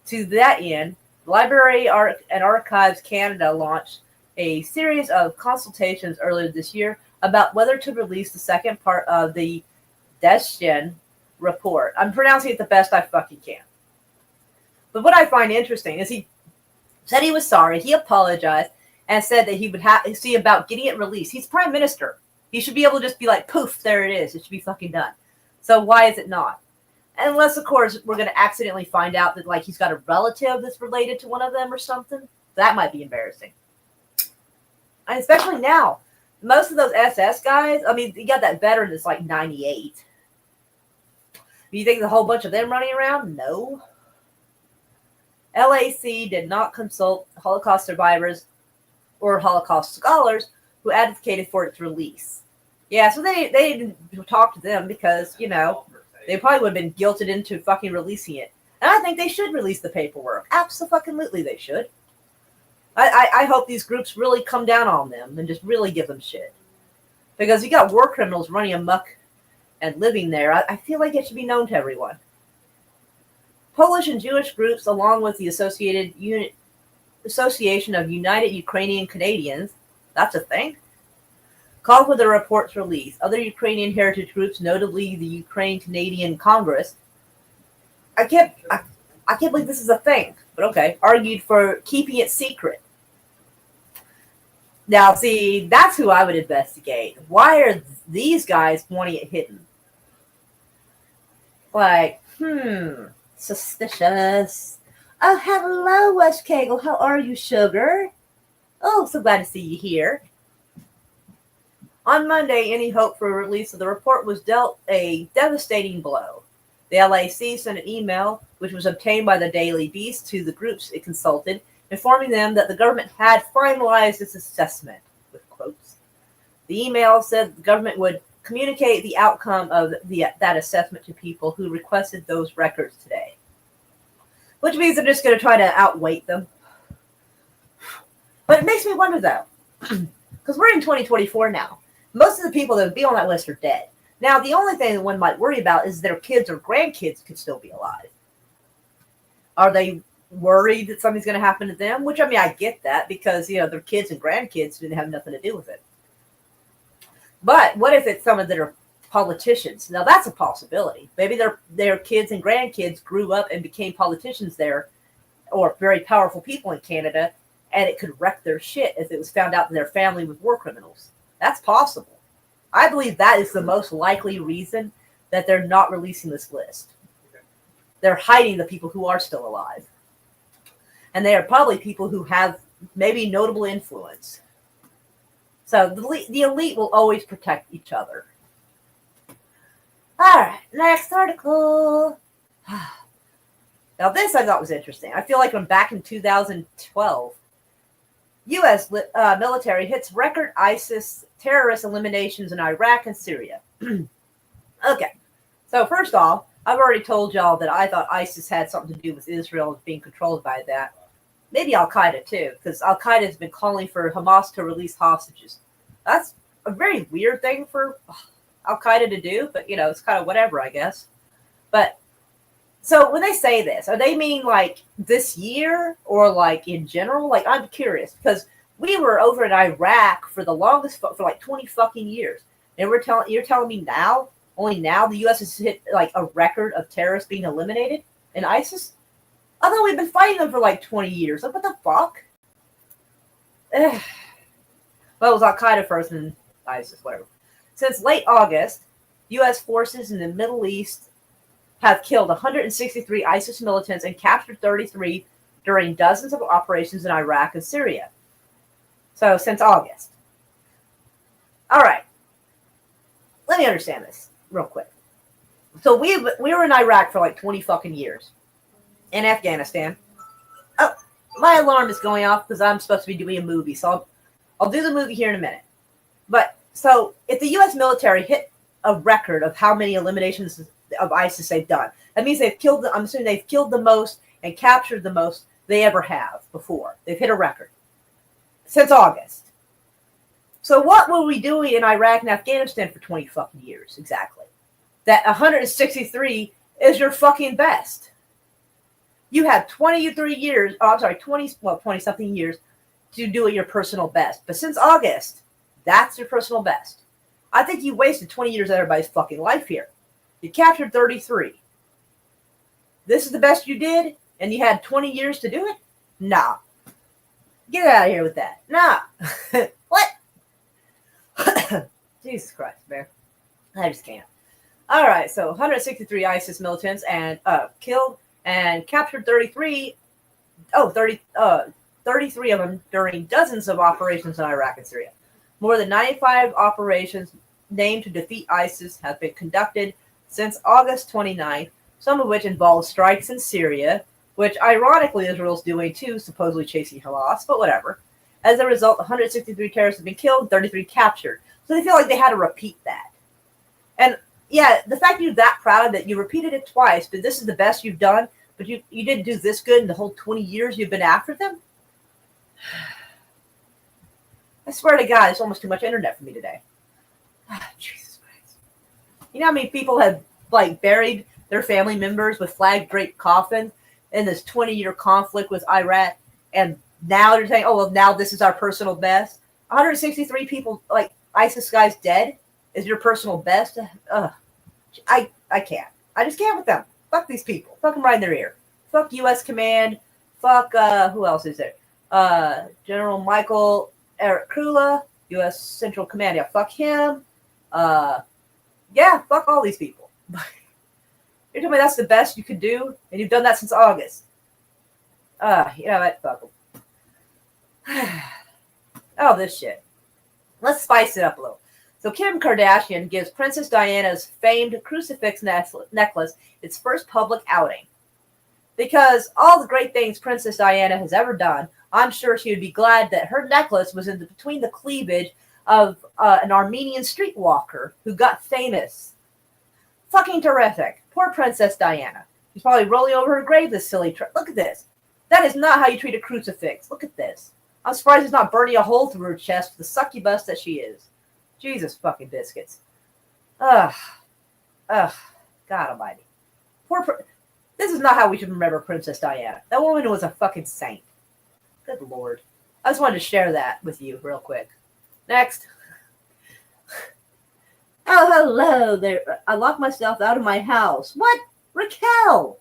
To that end, Library and Archives Canada launched a series of consultations earlier this year about whether to release the second part of the Deschênes report. I'm pronouncing it the best I fucking can. But what I find interesting is he said he was sorry, he apologized, and said that he would see about getting it released. He's prime minister. He should be able to just be like, poof, there it is. It should be fucking done. So why is it not? Unless, of course, we're going to accidentally find out that, like, he's got a relative that's related to one of them or something. That might be embarrassing. And especially now. Most of those SS guys, I mean, you got that veteran that's like 98. Do you think there's a whole bunch of them running around? No. LAC did not consult Holocaust survivors or Holocaust scholars who advocated for its release. Yeah, so they didn't talk to them because, you know, they probably would have been guilted into fucking releasing it. And I think they should release the paperwork. Absolutely they should. I hope these groups really come down on them and just really give them shit. Because you got war criminals running amok and living there. I feel like it should be known to everyone. Polish and Jewish groups, along with the Association of United Ukrainian Canadians, that's a thing, called for the report's release. Other Ukrainian heritage groups, notably the Ukraine Canadian Congress, I can't believe this is a thing, but okay, argued for keeping it secret. Now, see, that's who I would investigate. Why are these guys wanting it hidden? Like, suspicious. Oh, hello, West Kegel. How are you, sugar? Oh, so glad to see you here. On Monday, any hope for a release of the report was dealt a devastating blow. The LAC sent an email, which was obtained by the Daily Beast, to the groups it consulted, informing them that the government had finalized its assessment, with quotes. The email said the government would communicate the outcome of that assessment to people who requested those records today. Which means they're just going to try to outweight them. But it makes me wonder, though, because we're in 2024 now. Most of the people that would be on that list are dead. Now, the only thing that one might worry about is their kids or grandkids could still be alive. Are they worried that something's going to happen to them? Which, I mean, I get that because, you know, their kids and grandkids didn't have nothing to do with it. But what if it's someone that are politicians? Now, that's a possibility. Maybe their kids and grandkids grew up and became politicians there or very powerful people in Canada, and it could wreck their shit if it was found out that their family was war criminals. That's possible. I believe that is the most likely reason that they're not releasing this list. They're hiding the people who are still alive. And they are probably people who have maybe notable influence. So the elite will always protect each other. All right, next article. Now this I thought was interesting. I feel like I'm back in 2012. U.S. military hits record ISIS terrorist eliminations in Iraq and Syria. Okay, so first off, I've already told y'all that I thought ISIS had something to do with Israel being controlled by that. maybe Al Qaeda too, because Al Qaeda has been calling for Hamas to release hostages. That's a very weird thing for Al Qaeda to do, but it's kind of whatever, I guess. But so when they say this, are they mean like this year or like in general? Like, I'm curious because we were over in Iraq for the longest for like 20 fucking years, and you're telling me now, only now the U.S. has hit like a record of terrorists being eliminated in ISIS. I thought we've been fighting them for like 20 years. Like, what the fuck? Well, it was Al Qaeda first and ISIS, whatever. Since late August, U.S. forces in the Middle East have killed 163 ISIS militants and captured 33 during dozens of operations in Iraq and Syria. So, since August. All right. Let me understand this real quick. So, we were in Iraq for like 20 fucking years. In Afghanistan. Oh, my alarm is going off because I'm supposed to be doing a movie. So, I'll do the movie here in a minute. But, so, if the U.S. military hit a record of how many eliminations of ISIS they've done, that means I'm assuming they've killed the most and captured the most they ever have before. They've hit a record. Since August. So what were we doing in Iraq and Afghanistan for 20 fucking years, exactly? That 163 is your fucking best. You had 23 years, 20-something years to do it your personal best. But since August, that's your personal best. I think you wasted 20 years of everybody's fucking life here. You captured 33. This is the best you did, and you had 20 years to do it? Nah. Get out of here with that. Nah. What? Jesus Christ, man. I just can't. All right, so 163 ISIS militants and killed and captured 33 of them during dozens of operations in Iraq and Syria. More than 95 operations named to defeat ISIS have been conducted since August 29th, some of which involve strikes in Syria, which ironically Israel's doing too, supposedly chasing Hamas, but whatever. As a result, 163 terrorists have been killed, 33 captured. So they feel like they had to repeat that. And yeah, the fact you're that proud that you repeated it twice, but this is the best you've done, but you didn't do this good in the whole 20 years you've been after them? I swear to God, it's almost too much internet for me today. Jesus Christ. You know how many people have like buried their family members with flag-draped coffins in this 20-year conflict with Iraq, and now they're saying, oh, well, now this is our personal best? 163 people, like ISIS guys dead, is your personal best? I can't. I just can't with them. Fuck these people. Fuck them right in their ear. Fuck U.S. Command. Fuck, who else is there? General Michael Eric Krula, U.S. Central Command. Yeah, fuck him. Yeah, fuck all these people. You're telling me that's the best you could do? And you've done that since August. You know what? Fuck them. Oh, this shit. Let's spice it up a little. So Kim Kardashian gives Princess Diana's famed crucifix necklace its first public outing. Because all the great things Princess Diana has ever done, I'm sure she would be glad that her necklace was between the cleavage of an Armenian streetwalker who got famous. Fucking terrific. Poor Princess Diana. She's probably rolling over her grave, this silly Look at this. That is not how you treat a crucifix. Look at this. I'm surprised it's not burning a hole through her chest, the succubus that she is. Jesus fucking biscuits. Ugh. God almighty. This is not how we should remember Princess Diana. That woman was a fucking saint. Good Lord. I just wanted to share that with you real quick. Next. Oh, hello there. I locked myself out of my house. What? Raquel!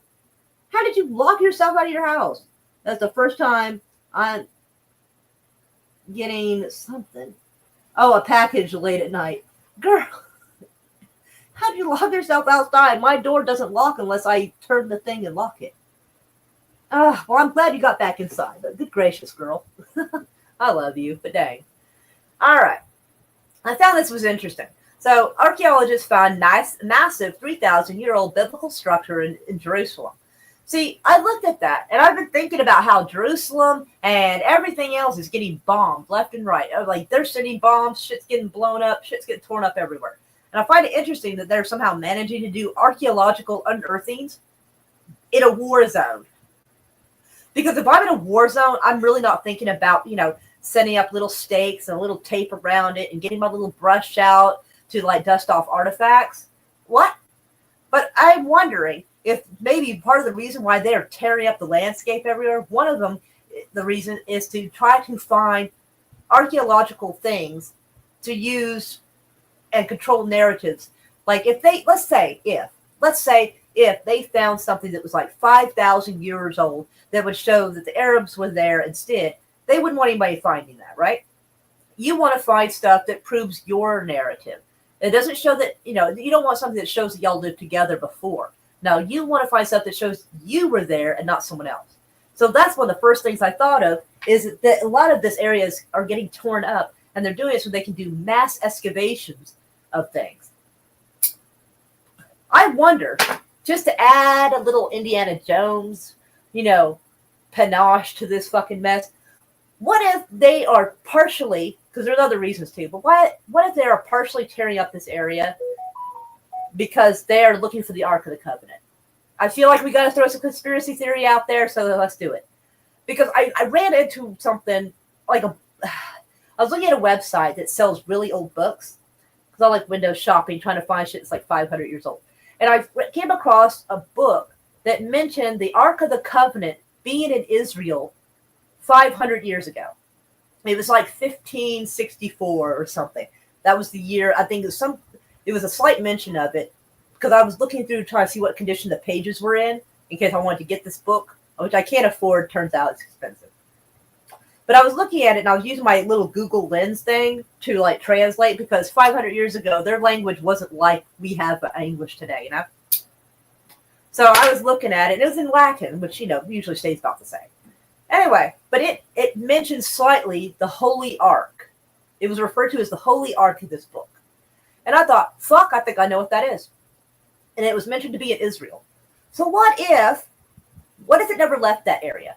How did you lock yourself out of your house? That's the first time I'm getting something. Oh, a package late at night. Girl, how'd you lock yourself outside? My door doesn't lock unless I turn the thing and lock it. Well, I'm glad you got back inside. But good gracious, girl. I love you, but dang. All right. I found this was interesting. So, archaeologists found massive 3,000-year-old biblical structure in Jerusalem. See, I looked at that, and I've been thinking about how Jerusalem and everything else is getting bombed left and right. Like, they're sending bombs, shit's getting blown up, shit's getting torn up everywhere. And I find it interesting that they're somehow managing to do archaeological unearthings in a war zone. Because if I'm in a war zone, I'm really not thinking about, setting up little stakes and a little tape around it and getting my little brush out to like dust off artifacts. What? But I'm wondering if maybe part of the reason why they're tearing up the landscape everywhere, one of them, the reason is to try to find archaeological things to use and control narratives. Like if they, let's say if they found something that was like 5,000 years old that would show that the Arabs were there instead, they wouldn't want anybody finding that, right? You want to find stuff that proves your narrative. It doesn't show that, you don't want something that shows that y'all lived together before. No, you want to find stuff that shows you were there and not someone else. So that's one of the first things I thought of, is that a lot of this areas are getting torn up, and they're doing it so they can do mass excavations of things. I wonder, just to add a little Indiana Jones, panache to this fucking mess, what if they are partially, because there's other reasons too, but what if they are partially tearing up this area because they are looking for the Ark of the Covenant? I feel like we got to throw some conspiracy theory out there, so let's do it. Because I ran into something like I was looking at a website that sells really old books, because I like window shopping, trying to find shit that's like 500 years old. And I came across a book that mentioned the Ark of the Covenant being in Israel 500 years ago. It was like 1564 or something. That was the year. I think it was a slight mention of it, because I was looking through trying to see what condition the pages were in case I wanted to get this book, which I can't afford. Turns out it's expensive. But I was looking at it, and I was using my little Google Lens thing to like translate, because 500 years ago, their language wasn't like we have English today, So I was looking at it, and it was in Latin, which, usually stays about the same. Anyway, but it mentions slightly the Holy Ark. It was referred to as the Holy Ark in this book. And I thought, fuck, I think I know what that is. And it was mentioned to be in Israel. So what if it never left that area?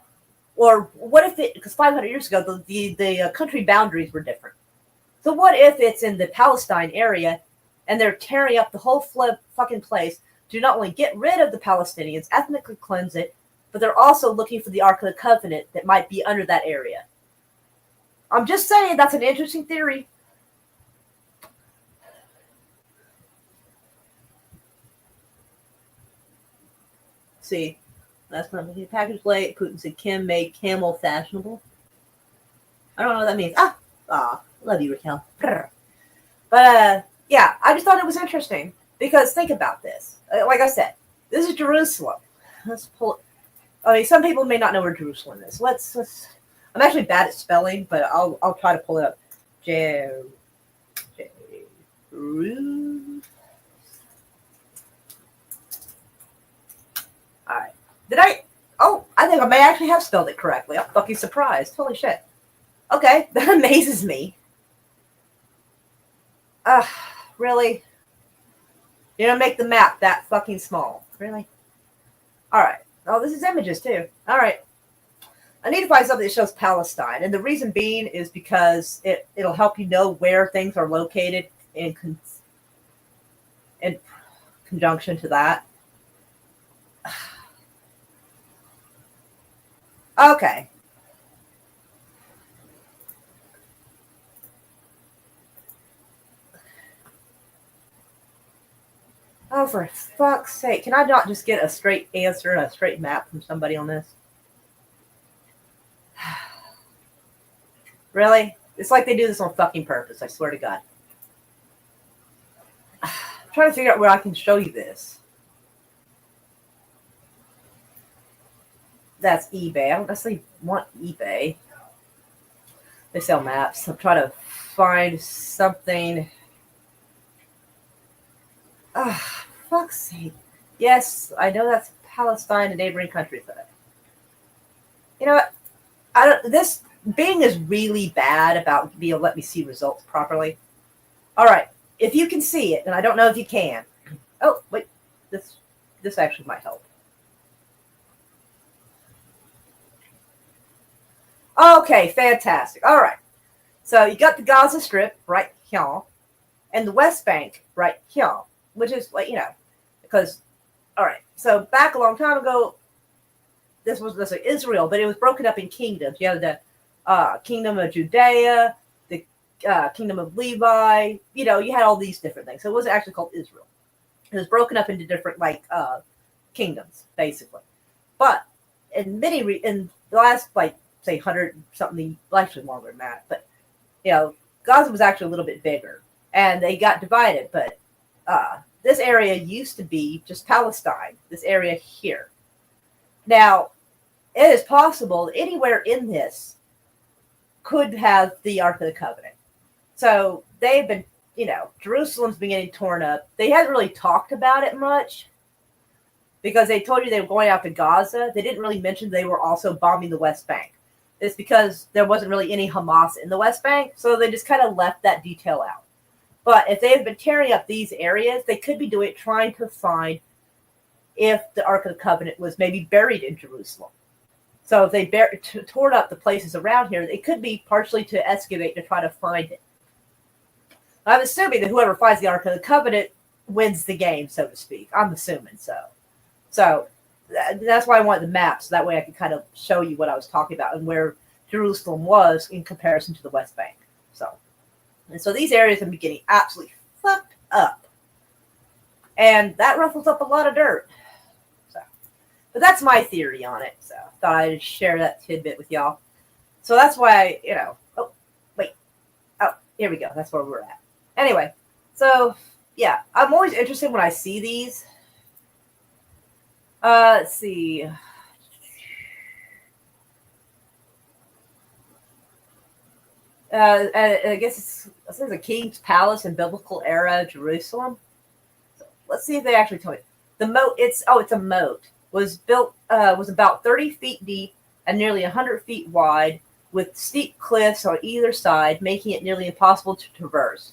Or what if because 500 years ago, the country boundaries were different. So what if it's in the Palestine area, and they're tearing up the whole fucking place to not only get rid of the Palestinians, ethnically cleanse it, but they're also looking for the Ark of the Covenant that might be under that area. I'm just saying, that's an interesting theory. See, last time he packaged late, Putin said Kim made camel fashionable. I don't know what that means. Love you, Raquel. But yeah, I just thought it was interesting, because think about this. Like I said, this is Jerusalem. Let's pull it. I mean, some people may not know where Jerusalem is. Let's. I'm actually bad at spelling, but I'll try to pull it up. All right. Did I? Oh, I think I may actually have spelled it correctly. I'm fucking surprised. Holy shit. Okay, that amazes me. Really? Make the map that fucking small. Really? All right. Oh, this is images too. All right. I need to find something that shows Palestine. And the reason being is because it'll help you know where things are located in conjunction to that. Okay. Oh, for fuck's sake. Can I not just get a straight answer and a straight map from somebody on this? Really? It's like they do this on fucking purpose, I swear to God. I'm trying to figure out where I can show you this. That's eBay. I don't necessarily want eBay. They sell maps. I'm trying to find something. Fuck's sake. Yes, I know that's Palestine and neighboring countries. But you know what? This Bing is really bad about being able to let me see results properly. All right. If you can see it, and I don't know if you can. Oh, wait. This actually might help. Okay, fantastic. All right. So you got the Gaza Strip right here, and the West Bank right here, which is like, because, all right. So back a long time ago, this was Israel, but it was broken up in kingdoms. You had the kingdom of Judea, the kingdom of Levi. You know, you had all these different things. So it wasn't actually called Israel. It was broken up into different kingdoms, basically. But in in the last say 100 something, actually longer than that, but you know, Gaza was actually a little bit bigger, and they got divided. But this area used to be just Palestine. This area here. Now, it is possible anywhere in this could have the Ark of the Covenant. So they've been, you know, Jerusalem's been getting torn up. They hadn't really talked about it much because they told you they were going out to Gaza. They didn't really mention they were also bombing the West Bank. It's because there wasn't really any Hamas in the West Bank, so they just kind of left that detail out. But if they had been tearing up these areas, they could be doing it, trying to find if the Ark of the Covenant was maybe buried in Jerusalem. So if they tore up the places around here, it could be partially to excavate to try to find it. I'm assuming that whoever finds the Ark of the Covenant wins the game, so to speak. I'm assuming so. So that's why I wanted the map, so that way I could kind of show you what I was talking about and where Jerusalem was in comparison to the West Bank. So these areas have been getting absolutely fucked up. And that ruffles up a lot of dirt. But that's my theory on it. So I thought I'd share that tidbit with y'all. So that's why, you know, here we go. That's where we're at. Anyway, so yeah, I'm always interested when I see these. Let's see. I guess it says a king's palace in biblical era Jerusalem. So let's see if they actually tell me. The moat, it's a moat. Was built, was about 30 feet deep and nearly 100 feet wide, with steep cliffs on either side, making it nearly impossible to traverse.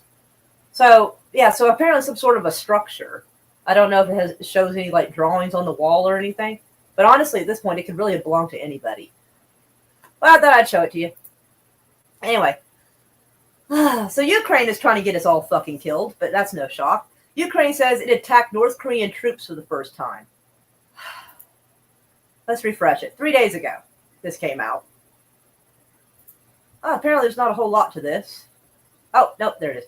So, yeah, so apparently some sort of a structure. I don't know if it shows any, like, drawings on the wall or anything. But honestly, at this point, it could really have belonged to anybody. Well, I thought I'd show it to you. Anyway. So Ukraine is trying to get us all fucking killed, but that's no shock. Ukraine says it attacked North Korean troops for the first time. Let's refresh it. 3 days ago, this came out. Oh, apparently there's not a whole lot to this. Oh, nope, there it is.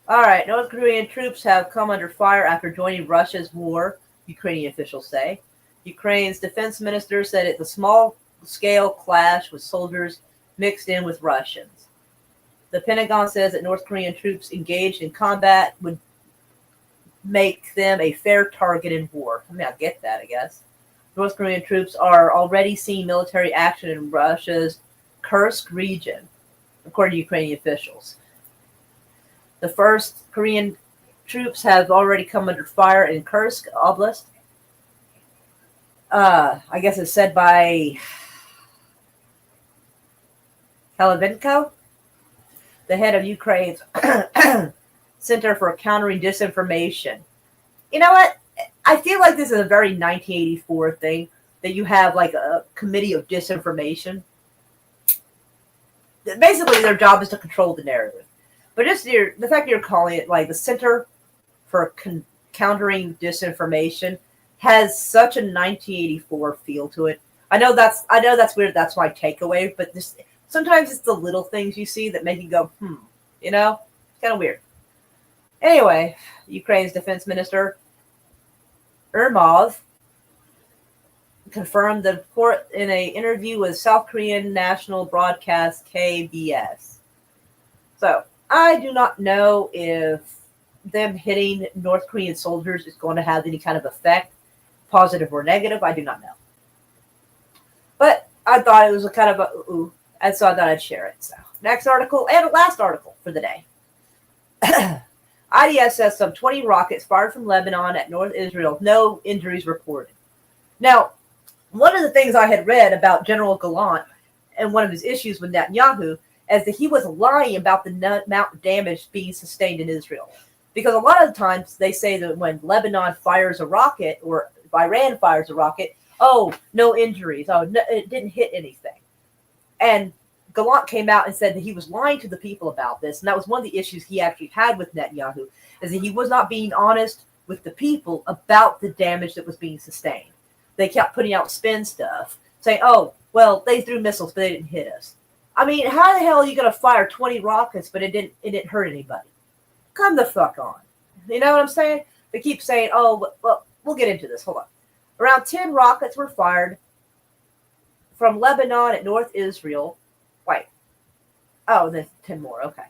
All right, North Korean troops have come under fire after joining Russia's war, Ukrainian officials say. Ukraine's defense minister said it's a small-scale clash with soldiers mixed in with Russians. The Pentagon says that North Korean troops engaged in combat would make them a fair target in war. I mean, I get that, I guess. North Korean troops are already seeing military action in Russia's Kursk region, according to Ukrainian officials. The first Korean troops have already come under fire in Kursk Oblast. I guess it's said by Kalivenko, the head of Ukraine's Center for Countering Disinformation. You know what? I feel like this is a very 1984 thing, that you have like a committee of disinformation. Basically, their job is to control the narrative. But just the fact that you're calling it like the Center for Countering Disinformation has such a 1984 feel to it. I know that's weird. That's my takeaway. But sometimes it's the little things you see that make you go, you know, it's kind of weird. Anyway, Ukraine's defense minister Ermov confirmed the report in an interview with South Korean national broadcast KBS. So I do not know if them hitting North Korean soldiers is going to have any kind of effect, positive or negative. I do not know. But I thought it was a kind of a ooh, and so I thought I'd share it. So next article and last article for the day. IDF says some 20 rockets fired from Lebanon at North Israel. No injuries reported. Now, one of the things I had read about General Gallant and one of his issues with Netanyahu is that he was lying about the amount of damage being sustained in Israel. Because a lot of the times they say that when Lebanon fires a rocket or if Iran fires a rocket, oh, no injuries. Oh, no, it didn't hit anything. And Gallant came out and said that he was lying to the people about this. And that was one of the issues he actually had with Netanyahu, is that he was not being honest with the people about the damage that was being sustained. they kept putting out spin stuff, saying, oh, well, they threw missiles, but they didn't hit us. I mean, how the hell are you going to fire 20 rockets, but it didn't hurt anybody? Come the fuck on. You know what I'm saying? They keep saying, oh, well, we'll get into this. Hold on. Around 10 rockets were fired from Lebanon at North Israel. Wait. Oh, then 10 more. Okay.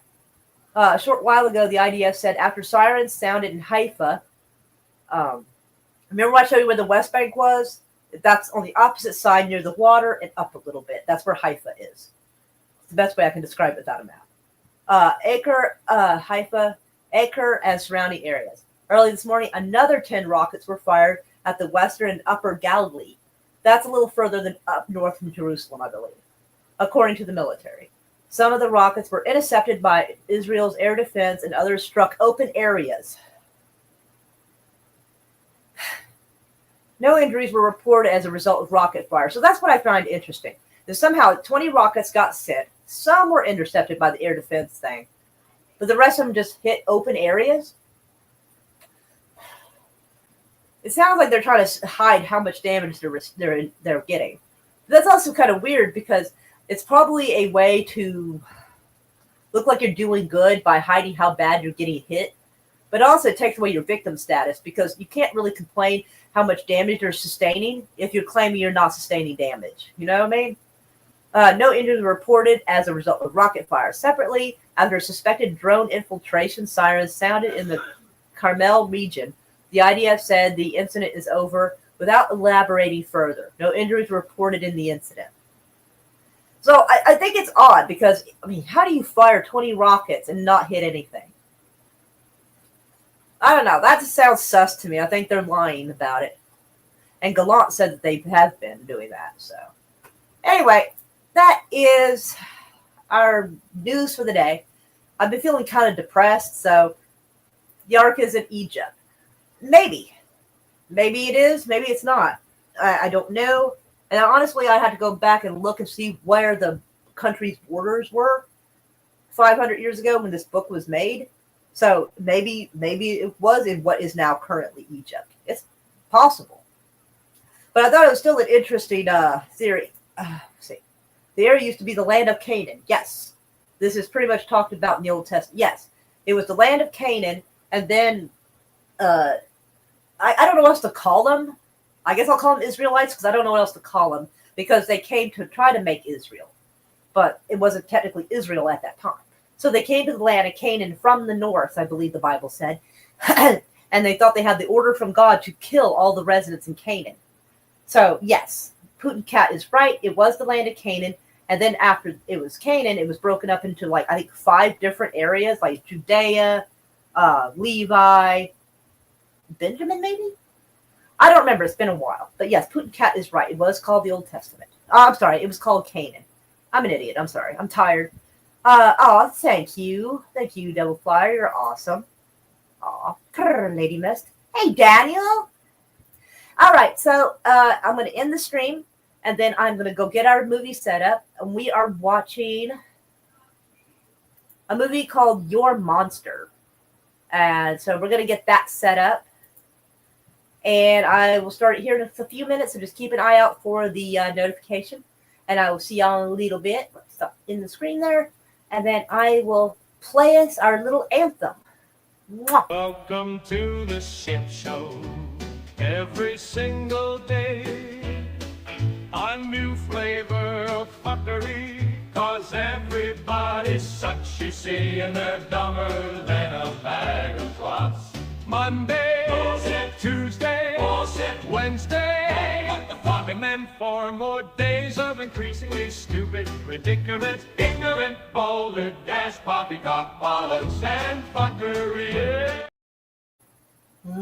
A short while ago, the IDF said after sirens sounded in Haifa, remember I showed you where the West Bank was? That's on the opposite side near the water and up a little bit. That's where Haifa is. It's the best way I can describe it without a map. Haifa, Acre, and surrounding areas. Early this morning, another 10 rockets were fired at the western and upper Galilee. That's a little further than up north from Jerusalem, I believe, according to the military. Some of the rockets were intercepted by Israel's air defense and others struck open areas. No injuries were reported as a result of rocket fire. So that's what I find interesting. That somehow 20 rockets got sent. Some were intercepted by the air defense thing, but the rest of them just hit open areas. It sounds like they're trying to hide how much damage they're getting. That's also kind of weird because it's probably a way to look like you're doing good by hiding how bad you're getting hit. But also it takes away your victim status because you can't really complain how much damage you're sustaining if you're claiming you're not sustaining damage. You know what I mean? No injuries were reported as a result of rocket fire. Separately, after suspected drone infiltration sirens sounded in the Carmel region, the IDF said the incident is over without elaborating further. No injuries were reported in the incident. So I think it's odd because, I mean, how do you fire 20 rockets and not hit anything? I don't know. That just sounds sus to me. I think they're lying about it. And Gallant said that they have been doing that. So, anyway, that is our news for the day. I've been feeling kind of depressed, so the Ark is in Egypt. Maybe. Maybe it is. Maybe it's not. I don't know. And honestly, I had to go back and look and see where the country's borders were 500 years ago when this book was made. So maybe it was in what is now currently Egypt. It's possible. But I thought it was still an interesting theory. See. The area used to be the land of Canaan. Yes. This is pretty much talked about in the Old Testament. Yes. It was the land of Canaan. And then, I don't know what else to call them. I guess I'll call them Israelites because I don't know what else to call them. Because they came to try to make Israel. But it wasn't technically Israel at that time. So they came to the land of Canaan from the north, I believe the Bible said. And they thought they had the order from God to kill all the residents in Canaan. So, yes, Putin Cat is right. It was the land of Canaan. And then after it was Canaan, it was broken up into, like, I think 5 different areas, like Judea, Levi, Benjamin, maybe? I don't remember. It's been a while. But yes, Putin Cat is right. It was called the Old Testament. I'm sorry. It was called Canaan. I'm an idiot. I'm sorry. I'm tired. Thank you. Thank you, Devil Flyer. You're awesome. Aw, Lady Mist. Hey, Daniel. All right, so I'm going to end the stream, and then I'm going to go get our movie set up, and we are watching a movie called Your Monster. And so we're going to get that set up, and I will start it here in a few minutes, so just keep an eye out for the notification, and I will see y'all in a little bit. Stop in the screen there. And then I will play us our little anthem. Mwah. Welcome to the ship show. Every single day, a new flavor of fuckery. Cause everybody's such, you see, and they're dumber than a bag of clots. Monday, bullshit. Tuesday, bullshit. Wednesday, what the fuck? And then 4 more days of increasingly stupid predicament, ignorant, boulder, dash, poppycock, bollocks, and fuckery.